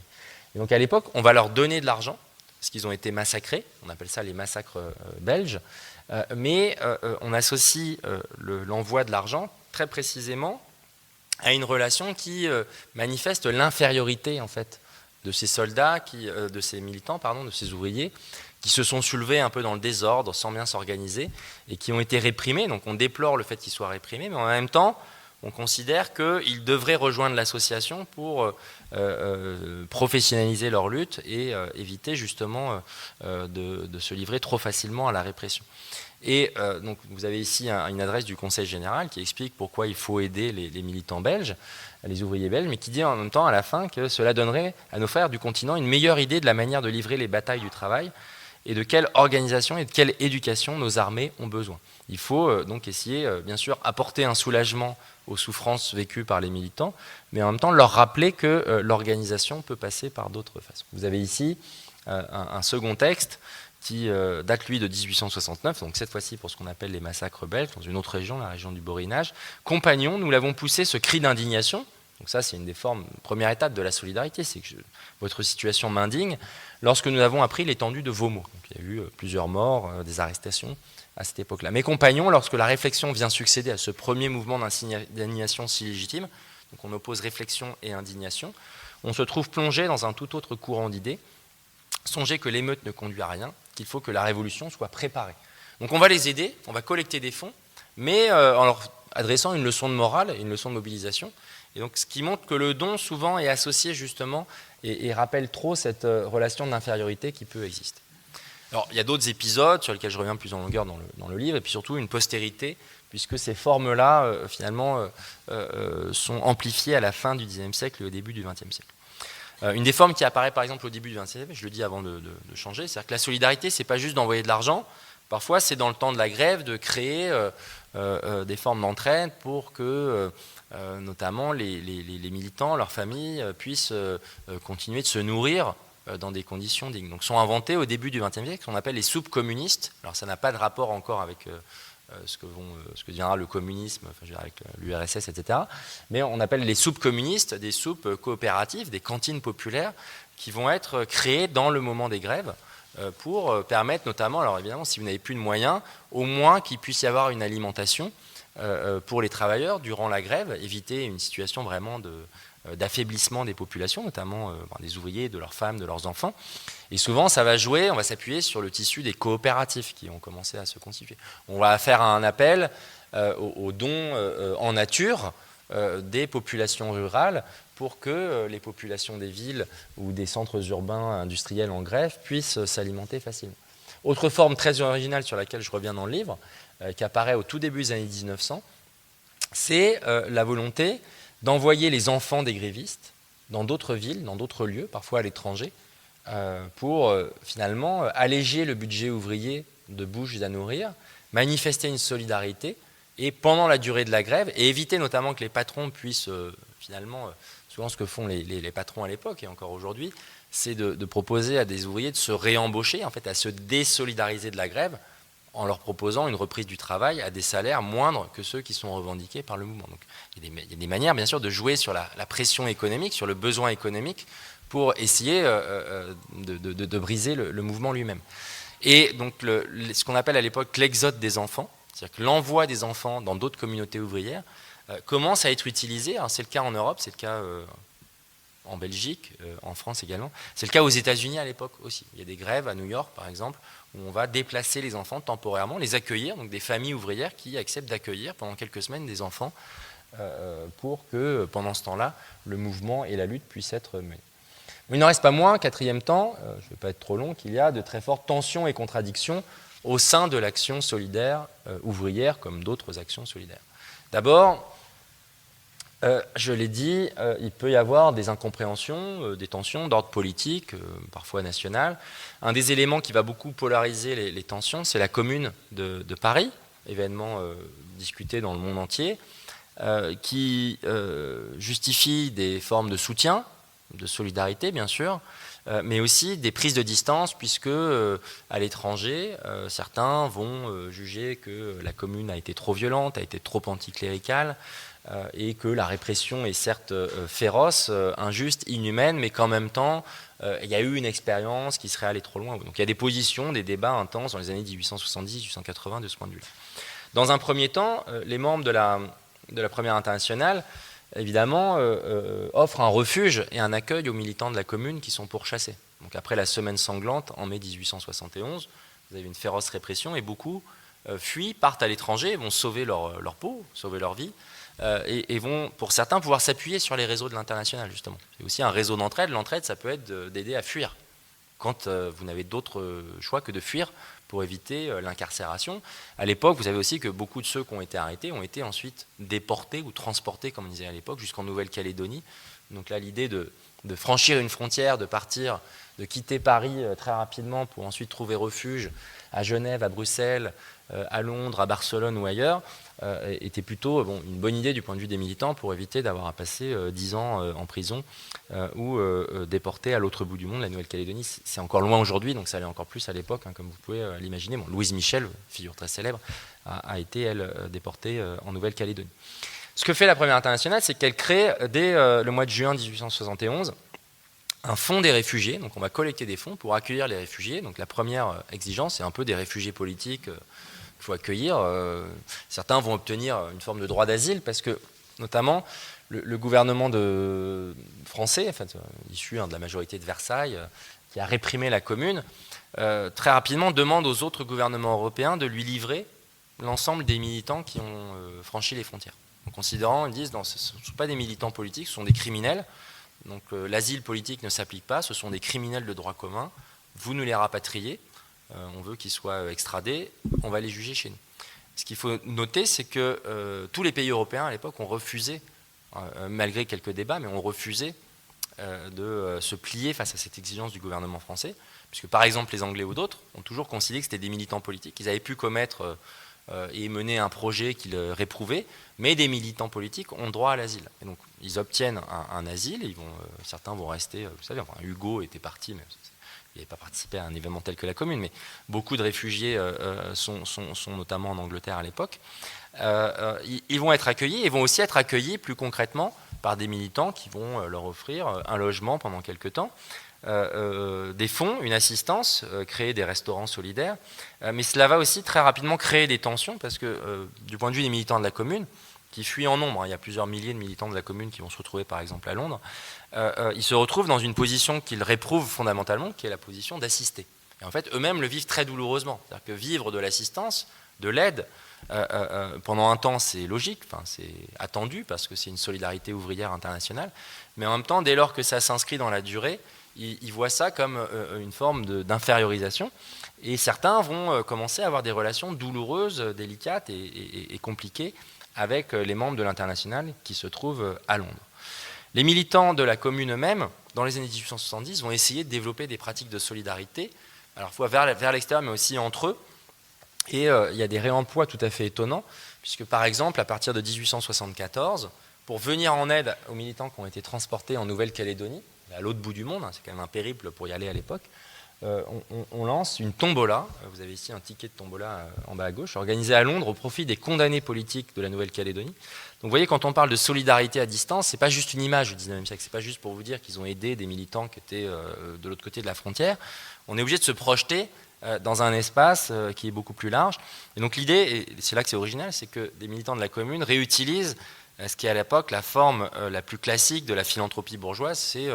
Et donc à l'époque, on va leur donner de l'argent, parce qu'ils ont été massacrés, on appelle ça les massacres belges, mais on associe l'envoi de l'argent très précisément à une relation qui manifeste l'infériorité en fait de ces soldats, de ces militants, de ces ouvriers, qui se sont soulevés un peu dans le désordre, sans bien s'organiser, et qui ont été réprimés. Donc on déplore le fait qu'ils soient réprimés, mais en même temps, on considère qu'ils devraient rejoindre l'association pour professionnaliser leur lutte et éviter justement de se livrer trop facilement à la répression. Et donc vous avez ici une adresse du Conseil général qui explique pourquoi il faut aider les militants belges, les ouvriers belges, mais qui dit en même temps à la fin que cela donnerait à nos frères du continent une meilleure idée de la manière de livrer les batailles du travail et de quelle organisation et de quelle éducation nos armées ont besoin. Il faut donc essayer, bien sûr, apporter un soulagement aux souffrances vécues par les militants, mais en même temps leur rappeler que l'organisation peut passer par d'autres façons. Vous avez ici un second texte qui date lui de 1869, donc cette fois-ci pour ce qu'on appelle les massacres belges, dans une autre région, la région du Borinage. Compagnons, nous l'avons poussé ce cri d'indignation. Donc ça, c'est une des formes, première étape de la solidarité, c'est que votre situation m'indigne, lorsque nous avons appris l'étendue de vos maux. Donc, il y a eu plusieurs morts, des arrestations à cette époque-là. Mes compagnons, lorsque la réflexion vient succéder à ce premier mouvement d'indignation si légitime, donc on oppose réflexion et indignation, on se trouve plongé dans un tout autre courant d'idées. Songez que l'émeute ne conduit à rien, qu'il faut que la révolution soit préparée. Donc on va les aider, on va collecter des fonds, mais en leur adressant une leçon de morale et une leçon de mobilisation. Et donc, ce qui montre que le don, souvent, est associé justement et rappelle trop cette relation d'infériorité qui peut exister. Alors, il y a d'autres épisodes sur lesquels je reviens plus en longueur dans le livre, et puis surtout une postérité, puisque ces formes-là, finalement, sont amplifiées à la fin du Xe siècle et au début du XXe siècle. Une des formes qui apparaît, par exemple, au début du XXe siècle, je le dis avant de changer, c'est-à-dire que la solidarité, c'est pas juste d'envoyer de l'argent. Parfois, c'est dans le temps de la grève de créer des formes d'entraide pour que notamment les militants, leurs familles, puissent continuer de se nourrir dans des conditions dignes. Donc sont inventées au début du XXe siècle ce qu'on appelle les soupes communistes. Alors ça n'a pas de rapport encore avec ce que deviendra le communisme, enfin, je veux dire, avec l'URSS, etc. Mais on appelle les soupes communistes des soupes coopératives, des cantines populaires qui vont être créées dans le moment des grèves pour permettre notamment, alors évidemment si vous n'avez plus de moyens, au moins qu'il puisse y avoir une alimentation pour les travailleurs durant la grève, éviter une situation vraiment d'affaiblissement des populations, notamment des ouvriers, de leurs femmes, de leurs enfants. Et souvent, ça va jouer, on va s'appuyer sur le tissu des coopératives qui ont commencé à se constituer. On va faire un appel aux dons en nature des populations rurales pour que les populations des villes ou des centres urbains industriels en grève puissent s'alimenter facilement. Autre forme très originale sur laquelle je reviens dans le livre, qui apparaît au tout début des années 1900, c'est la volonté d'envoyer les enfants des grévistes dans d'autres villes, dans d'autres lieux, parfois à l'étranger, pour finalement alléger le budget ouvrier de bouches à nourrir, manifester une solidarité, et pendant la durée de la grève, et éviter notamment que les patrons puissent finalement, souvent ce que font les patrons à l'époque et encore aujourd'hui, c'est de proposer à des ouvriers de se réembaucher, en fait, à se désolidariser de la grève, en leur proposant une reprise du travail à des salaires moindres que ceux qui sont revendiqués par le mouvement. Donc, il y a des manières, bien sûr, de jouer sur la pression économique, sur le besoin économique, pour essayer de briser le mouvement lui-même. Et donc, ce qu'on appelle à l'époque l'exode des enfants, c'est-à-dire que l'envoi des enfants dans d'autres communautés ouvrières commence à être utilisé. Alors, c'est le cas en Europe, c'est le cas en Belgique, en France également. C'est le cas aux États-Unis à l'époque aussi. Il y a des grèves à New York, par exemple, où on va déplacer les enfants temporairement, les accueillir, donc des familles ouvrières qui acceptent d'accueillir pendant quelques semaines des enfants pour que, pendant ce temps-là, le mouvement et la lutte puissent être menés. Mais il n'en reste pas moins, quatrième temps, je ne vais pas être trop long, qu'il y a de très fortes tensions et contradictions au sein de l'action solidaire ouvrière, comme d'autres actions solidaires. D'abord, je l'ai dit, il peut y avoir des incompréhensions, des tensions d'ordre politique, parfois national. Un des éléments qui va beaucoup polariser les tensions, c'est la Commune de Paris, événement discuté dans le monde entier, qui justifie des formes de soutien, de solidarité bien sûr, mais aussi des prises de distance, puisque à l'étranger, certains vont juger que la Commune a été trop violente, a été trop anticléricale, et que la répression est certes féroce, injuste, inhumaine, mais qu'en même temps, il y a eu une expérience qui serait allée trop loin. Donc il y a des positions, des débats intenses dans les années 1870-1880 de ce point de vue-là. Dans un premier temps, les membres de la Première Internationale, évidemment, offrent un refuge et un accueil aux militants de la Commune qui sont pourchassés. Donc après la semaine sanglante, en mai 1871, vous avez une féroce répression et beaucoup fuient, partent à l'étranger, vont sauver leur peau, sauver leur vie, et vont, pour certains, pouvoir s'appuyer sur les réseaux de l'international, justement. C'est aussi un réseau d'entraide. L'entraide, ça peut être d'aider à fuir, quand vous n'avez d'autre choix que de fuir pour éviter l'incarcération. À l'époque, vous savez aussi que beaucoup de ceux qui ont été arrêtés ont été ensuite déportés ou transportés, comme on disait à l'époque, jusqu'en Nouvelle-Calédonie. Donc là, l'idée de franchir une frontière, de partir, de quitter Paris très rapidement pour ensuite trouver refuge à Genève, à Bruxelles, à Londres, à Barcelone ou ailleurs, était plutôt une bonne idée du point de vue des militants pour éviter d'avoir à passer 10 ans en prison ou déporté à l'autre bout du monde. La Nouvelle-Calédonie, c'est encore loin aujourd'hui, donc ça allait encore plus à l'époque, comme vous pouvez l'imaginer. Louise Michel, figure très célèbre, a été, elle, déportée en Nouvelle-Calédonie. Ce que fait la Première Internationale, c'est qu'elle crée, dès le mois de juin 1871, un fonds des réfugiés. Donc on va collecter des fonds pour accueillir les réfugiés. Donc la première exigence, c'est un peu des réfugiés politiques qu'il faut accueillir. Certains vont obtenir une forme de droit d'asile parce que, notamment, le gouvernement français, en fait, issu de la majorité de Versailles, qui a réprimé la Commune, très rapidement demande aux autres gouvernements européens de lui livrer l'ensemble des militants qui ont franchi les frontières. En considérant, ils disent, non, ce ne sont pas des militants politiques, ce sont des criminels. Donc l'asile politique ne s'applique pas, ce sont des criminels de droit commun. Vous nous les rapatriez, on veut qu'ils soient extradés, on va les juger chez nous. Ce qu'il faut noter, c'est que tous les pays européens à l'époque ont refusé, malgré quelques débats, mais ont refusé de se plier face à cette exigence du gouvernement français, puisque par exemple les Anglais ou d'autres ont toujours considéré que c'était des militants politiques. Ils avaient pu commettre et mener un projet qu'ils réprouvaient, mais des militants politiques ont droit à l'asile. Et donc ils obtiennent un asile, et certains vont rester, vous savez, Hugo était parti, mais il n'avait pas participé à un événement tel que la Commune, mais beaucoup de réfugiés sont notamment en Angleterre à l'époque. Ils vont être accueillis, et vont aussi être accueillis plus concrètement par des militants qui vont leur offrir un logement pendant quelques temps, des fonds, une assistance, créer des restaurants solidaires, mais cela va aussi très rapidement créer des tensions, parce que du point de vue des militants de la Commune, qui fuient en nombre, il y a plusieurs milliers de militants de la Commune qui vont se retrouver par exemple à Londres, ils se retrouvent dans une position qu'ils réprouvent fondamentalement, qui est la position d'assister. Et en fait, eux-mêmes le vivent très douloureusement. C'est-à-dire que vivre de l'assistance, de l'aide, pendant un temps, c'est logique, c'est attendu, parce que c'est une solidarité ouvrière internationale, mais en même temps, dès lors que ça s'inscrit dans la durée, ils voient ça comme une forme d'infériorisation, et certains vont commencer à avoir des relations douloureuses, délicates et compliquées avec les membres de l'Internationale qui se trouvent à Londres. Les militants de la Commune eux-mêmes, dans les années 1870, vont essayer de développer des pratiques de solidarité, à la fois vers l'extérieur, mais aussi entre eux. Et il y a des réemplois tout à fait étonnants, puisque par exemple, à partir de 1874, pour venir en aide aux militants qui ont été transportés en Nouvelle-Calédonie, à l'autre bout du monde, c'est quand même un périple pour y aller à l'époque, on lance une tombola, vous avez ici un ticket de tombola en bas à gauche, organisé à Londres au profit des condamnés politiques de la Nouvelle-Calédonie. Donc vous voyez, quand on parle de solidarité à distance, c'est pas juste une image du 19e siècle, c'est pas juste pour vous dire qu'ils ont aidé des militants qui étaient de l'autre côté de la frontière. On est obligé de se projeter dans un espace qui est beaucoup plus large. Et donc l'idée, et c'est là que c'est original, c'est que des militants de la Commune réutilisent ce qui est à l'époque la forme la plus classique de la philanthropie bourgeoise, c'est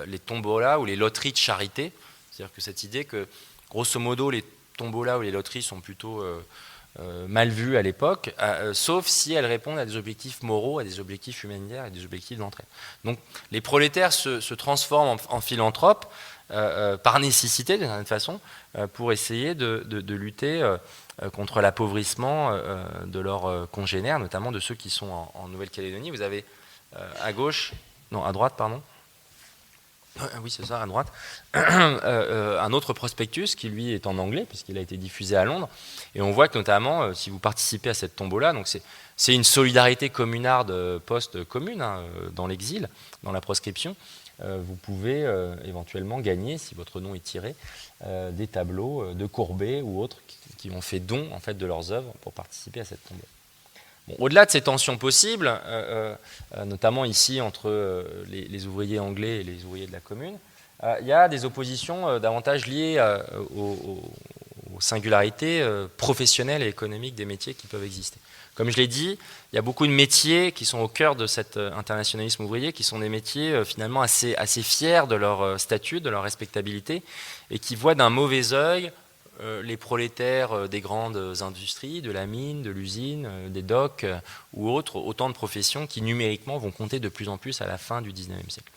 les tombolas ou les loteries de charité. C'est-à-dire que cette idée que, grosso modo, les tombolas ou les loteries sont plutôt mal vues à l'époque, sauf si elles répondent à des objectifs moraux, à des objectifs humanitaires et des objectifs d'entraide. Donc les prolétaires se transforment en philanthropes par nécessité, d'une certaine façon, pour essayer de lutter contre l'appauvrissement de leurs congénères, notamment de ceux qui sont en Nouvelle-Calédonie. Vous avez à droite, pardon. Oui, c'est ça, à droite. Un autre prospectus qui, lui, est en anglais, puisqu'il a été diffusé à Londres. Et on voit que, notamment, si vous participez à cette tombola, donc c'est une solidarité communarde post-commune, hein, dans l'exil, dans la proscription. Vous pouvez éventuellement gagner, si votre nom est tiré, des tableaux de Courbet ou autres qui ont fait don en fait, de leurs œuvres pour participer à cette tombola. Bon, au-delà de ces tensions possibles, notamment ici entre les ouvriers anglais et les ouvriers de la commune, il y a des oppositions davantage liées aux singularités professionnelles et économiques des métiers qui peuvent exister. Comme je l'ai dit, il y a beaucoup de métiers qui sont au cœur de cet internationalisme ouvrier, qui sont des métiers finalement assez fiers de leur statut, de leur respectabilité, et qui voient d'un mauvais œil les prolétaires des grandes industries, de la mine, de l'usine, des docks ou autres, autant de professions qui numériquement vont compter de plus en plus à la fin du XIXe siècle.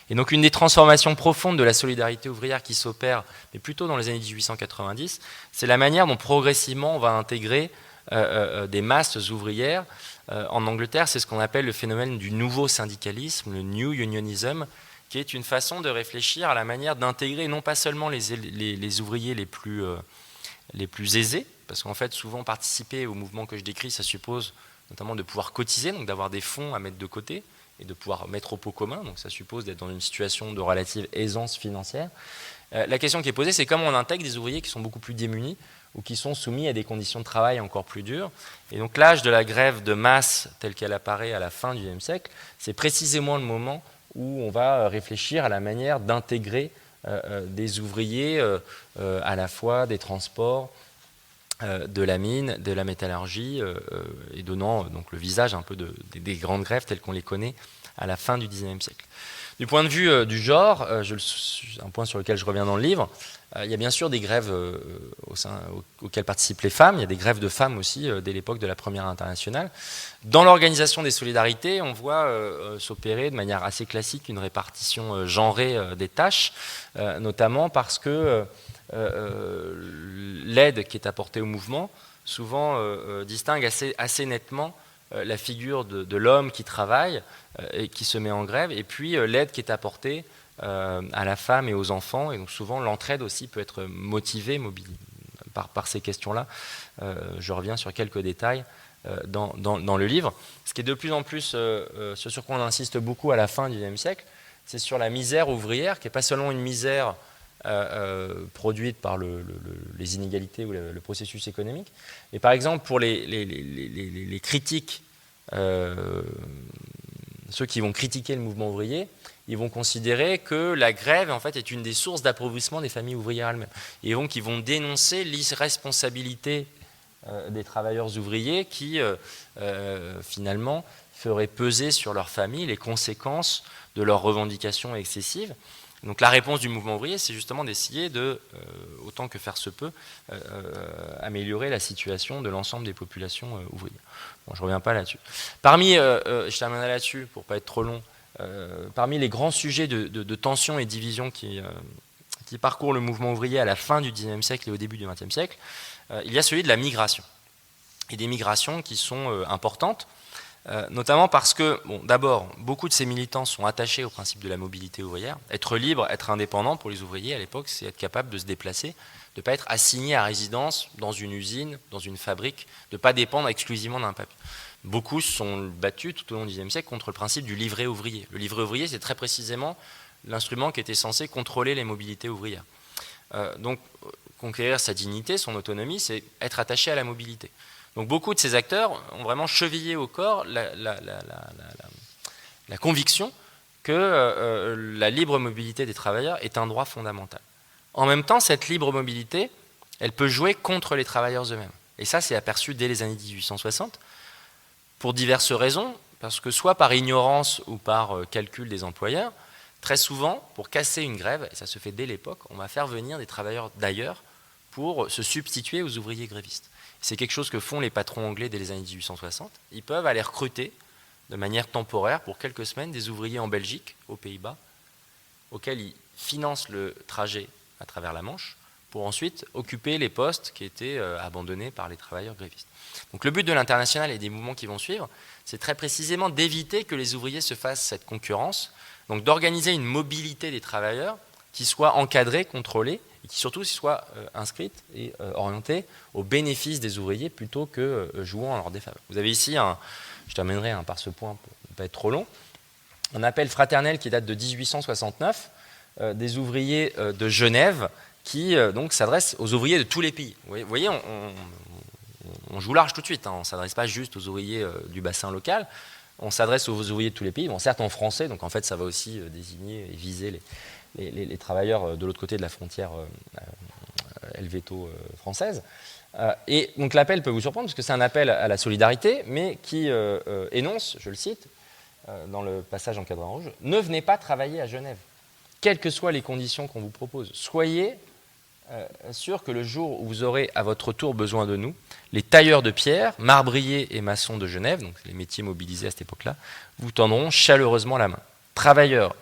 Et donc une des transformations profondes de la solidarité ouvrière qui s'opère, mais plutôt dans les années 1890, c'est la manière dont progressivement on va intégrer des masses ouvrières. En Angleterre, c'est ce qu'on appelle le phénomène du nouveau syndicalisme, le New Unionism, qui est une façon de réfléchir à la manière d'intégrer non pas seulement les ouvriers les plus aisés, parce qu'en fait, souvent, participer au mouvement que je décris, ça suppose notamment de pouvoir cotiser, donc d'avoir des fonds à mettre de côté, et de pouvoir mettre au pot commun, donc ça suppose d'être dans une situation de relative aisance financière. La question qui est posée, c'est comment on intègre des ouvriers qui sont beaucoup plus démunis, ou qui sont soumis à des conditions de travail encore plus dures. Et donc l'âge de la grève de masse, telle qu'elle apparaît à la fin du XIXe siècle, c'est précisément le moment où on va réfléchir à la manière d'intégrer des ouvriers à la fois des transports, de la mine, de la métallurgie, et donnant donc le visage un peu des grandes grèves telles qu'on les connaît à la fin du XIXe siècle. Du point de vue du genre, un point sur lequel je reviens dans le livre, il y a bien sûr des grèves auxquelles participent les femmes, il y a des grèves de femmes aussi dès l'époque de la Première Internationale. Dans l'organisation des solidarités, on voit s'opérer de manière assez classique une répartition genrée des tâches, notamment parce que l'aide qui est apportée au mouvement souvent distingue assez nettement la figure de l'homme qui travaille et qui se met en grève, et puis l'aide qui est apportée à la femme et aux enfants. Et donc souvent l'entraide aussi peut être motivée par ces questions-là. Je reviens sur quelques détails dans le livre. Ce qui est de plus en plus, ce sur quoi on insiste beaucoup à la fin du XIXe siècle, c'est sur la misère ouvrière, qui n'est pas seulement une misère produite par les inégalités ou le processus économique. Et par exemple, pour les critiques, ceux qui vont critiquer le mouvement ouvrier, ils vont considérer que la grève en fait, est une des sources d'appauvrissement des familles ouvrières elles-mêmes. Et donc ils vont dénoncer l'irresponsabilité des travailleurs ouvriers qui, finalement, feraient peser sur leurs familles les conséquences de leurs revendications excessives. Donc la réponse du mouvement ouvrier, c'est justement d'essayer de, autant que faire se peut, améliorer la situation de l'ensemble des populations ouvrières. Bon, je ne reviens pas là-dessus. Je terminerai là-dessus pour ne pas être trop long, parmi les grands sujets de tension et division qui parcourent le mouvement ouvrier à la fin du XIXe siècle et au début du XXe siècle, il y a celui de la migration. Et des migrations qui sont importantes, notamment parce que, bon, d'abord, beaucoup de ces militants sont attachés au principe de la mobilité ouvrière. Être libre, être indépendant pour les ouvriers à l'époque, c'est être capable de se déplacer, de ne pas être assigné à résidence dans une usine, dans une fabrique, de ne pas dépendre exclusivement d'un papier. Beaucoup se sont battus tout au long du XIXe siècle contre le principe du livret ouvrier. Le livret ouvrier, c'est très précisément l'instrument qui était censé contrôler les mobilités ouvrières. Donc, conquérir sa dignité, son autonomie, c'est être attaché à la mobilité. Donc beaucoup de ces acteurs ont vraiment chevillé au corps la conviction que la libre mobilité des travailleurs est un droit fondamental. En même temps, cette libre mobilité, elle peut jouer contre les travailleurs eux-mêmes. Et ça, c'est aperçu dès les années 1860, pour diverses raisons. parce que soit par ignorance ou par calcul des employeurs, très souvent, pour casser une grève, et ça se fait dès l'époque, on va faire venir des travailleurs d'ailleurs pour se substituer aux ouvriers grévistes. C'est quelque chose que font les patrons anglais dès les années 1860. Ils peuvent aller recruter de manière temporaire pour quelques semaines des ouvriers en Belgique, aux Pays-Bas, auxquels ils financent le trajet à travers la Manche, pour ensuite occuper les postes qui étaient abandonnés par les travailleurs grévistes. Donc le but de l'international et des mouvements qui vont suivre, c'est très précisément d'éviter que les ouvriers se fassent cette concurrence, donc d'organiser une mobilité des travailleurs qui soit encadrée, contrôlée, et qui surtout soit inscrite et orientée au bénéfice des ouvriers plutôt que jouant en leur défaveur. Vous avez ici, je terminerai par ce point pour ne pas être trop long, un appel fraternel qui date de 1869 des ouvriers de Genève qui donc s'adresse aux ouvriers de tous les pays. Vous voyez, on joue large tout de suite, hein. On ne s'adresse pas juste aux ouvriers du bassin local, on s'adresse aux ouvriers de tous les pays, bon, certes en français, donc en fait ça va aussi désigner et viser les travailleurs de l'autre côté de la frontière helvéto-française. Et donc l'appel peut vous surprendre, parce que c'est un appel à la solidarité, mais qui énonce, je le cite, dans le passage encadré en rouge, « Ne venez pas travailler à Genève, quelles que soient les conditions qu'on vous propose. Soyez sûr que le jour où vous aurez à votre tour besoin de nous, les tailleurs de pierre, marbriers et maçons de Genève, donc les métiers mobilisés à cette époque-là, vous tendront chaleureusement la main. Travailleurs,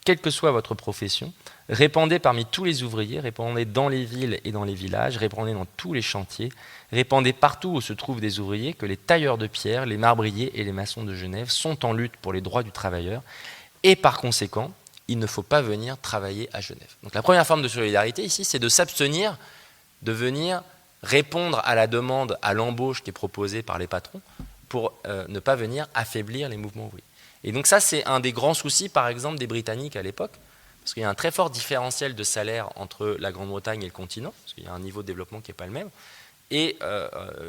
quelle que soit votre profession, répandez parmi tous les ouvriers, répandez dans les villes et dans les villages, répandez dans tous les chantiers, répandez partout où se trouvent des ouvriers que les tailleurs de pierre, les marbriers et les maçons de Genève sont en lutte pour les droits du travailleur et par conséquent, il ne faut pas venir travailler à Genève. Donc la première forme de solidarité ici, c'est de s'abstenir de venir répondre à la demande, à l'embauche qui est proposée par les patrons pour ne pas venir affaiblir les mouvements ouvriers. Et donc ça, c'est un des grands soucis, par exemple, des Britanniques à l'époque, parce qu'il y a un très fort différentiel de salaire entre la Grande-Bretagne et le continent, parce qu'il y a un niveau de développement qui n'est pas le même. Et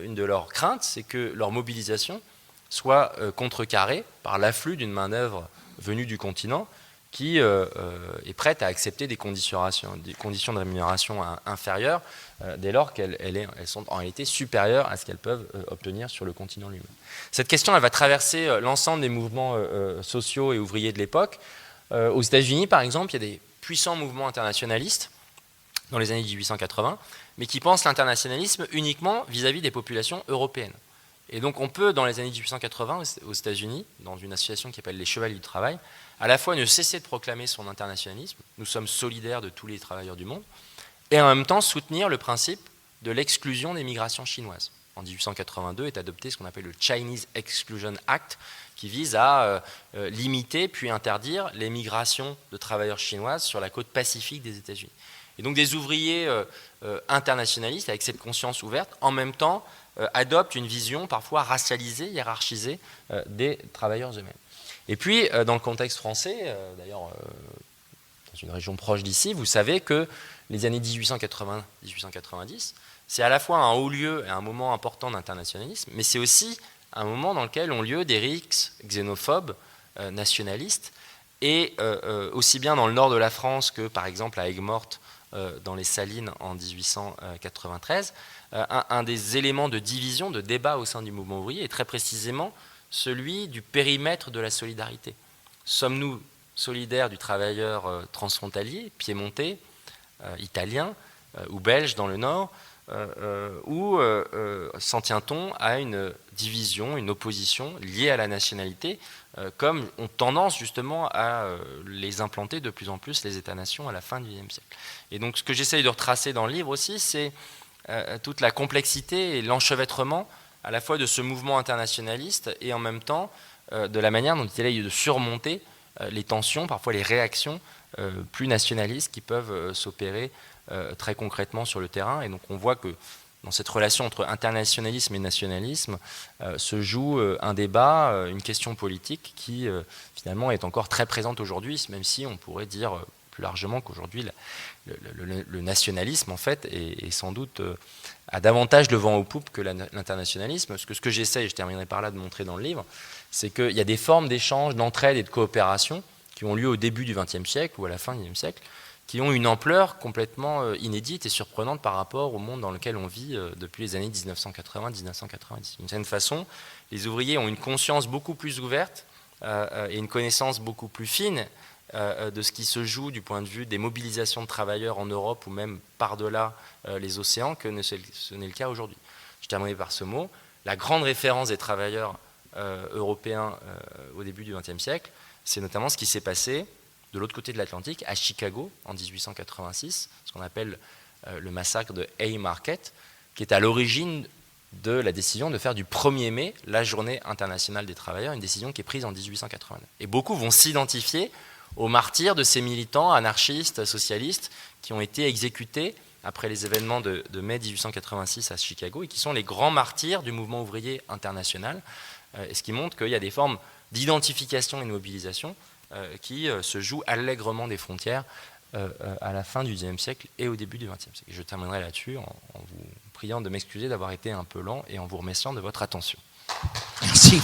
une de leurs craintes, c'est que leur mobilisation soit contrecarrée par l'afflux d'une main-d'œuvre venue du continent, qui est prête à accepter des conditions de rémunération inférieures dès lors qu'elles sont en réalité supérieures à ce qu'elles peuvent obtenir sur le continent lui-même. Cette question, elle va traverser l'ensemble des mouvements sociaux et ouvriers de l'époque. Aux États-Unis, par exemple, il y a des puissants mouvements internationalistes dans les années 1880, mais qui pensent l'internationalisme uniquement vis-à-vis des populations européennes. Et donc on peut, dans les années 1880, aux États-Unis, dans une association qui s'appelle les Chevaliers du Travail, à la fois ne cesser de proclamer son internationalisme, nous sommes solidaires de tous les travailleurs du monde, et en même temps soutenir le principe de l'exclusion des migrations chinoises. En 1882 est adopté ce qu'on appelle le Chinese Exclusion Act, qui vise à limiter puis interdire les migrations de travailleurs chinoises sur la côte pacifique des États-Unis. Et donc des ouvriers internationalistes, avec cette conscience ouverte, en même temps adoptent une vision parfois racialisée, hiérarchisée des travailleurs eux-mêmes. Et puis, dans le contexte français, d'ailleurs, dans une région proche d'ici, vous savez que les années 1880-1890, c'est à la fois un haut lieu et un moment important d'internationalisme, mais c'est aussi un moment dans lequel ont lieu des rixes xénophobes, nationalistes, et aussi bien dans le nord de la France que, par exemple, à Aigues-Mortes, dans les Salines en 1893, un des éléments de division, de débat au sein du mouvement ouvrier est très précisément celui du périmètre de la solidarité. Sommes-nous solidaires du travailleur transfrontalier, piémontais, italien ou belge dans le Nord, ou s'en tient-on à une division, une opposition liée à la nationalité, comme ont tendance justement à les implanter de plus en plus les États-nations à la fin du XIXe siècle. Et donc ce que j'essaye de retracer dans le livre aussi, c'est toute la complexité et l'enchevêtrement à la fois de ce mouvement internationaliste et en même temps de la manière dont il essaye de surmonter les tensions, parfois les réactions plus nationalistes qui peuvent s'opérer très concrètement sur le terrain. Et donc on voit que dans cette relation entre internationalisme et nationalisme se joue un débat, une question politique qui finalement est encore très présente aujourd'hui, même si on pourrait dire plus largement qu'aujourd'hui le nationalisme en fait est sans doute a davantage le vent aux poupes que l'internationalisme. Ce que j'essaie, et je terminerai par là, de montrer dans le livre, c'est qu'il y a des formes d'échange, d'entraide et de coopération qui ont lieu au début du XXe siècle ou à la fin du XXe siècle, qui ont une ampleur complètement inédite et surprenante par rapport au monde dans lequel on vit depuis les années 1980-1990. D'une certaine façon, les ouvriers ont une conscience beaucoup plus ouverte et une connaissance beaucoup plus fine de ce qui se joue du point de vue des mobilisations de travailleurs en Europe ou même par-delà les océans que ce n'est le cas aujourd'hui. Je terminerai par ce mot. La grande référence des travailleurs européens au début du XXe siècle, c'est notamment ce qui s'est passé de l'autre côté de l'Atlantique, à Chicago, en 1886, ce qu'on appelle le massacre de Haymarket, qui est à l'origine de la décision de faire du 1er mai la journée internationale des travailleurs, une décision qui est prise en 1889. Et beaucoup vont s'identifier aux martyrs de ces militants anarchistes, socialistes, qui ont été exécutés après les événements de mai 1886 à Chicago, et qui sont les grands martyrs du mouvement ouvrier international, et ce qui montre qu'il y a des formes d'identification et de mobilisation qui se jouent allègrement des frontières à la fin du XIXe siècle et au début du XXe siècle. Et je terminerai là-dessus en vous priant de m'excuser d'avoir été un peu lent et en vous remerciant de votre attention. Merci.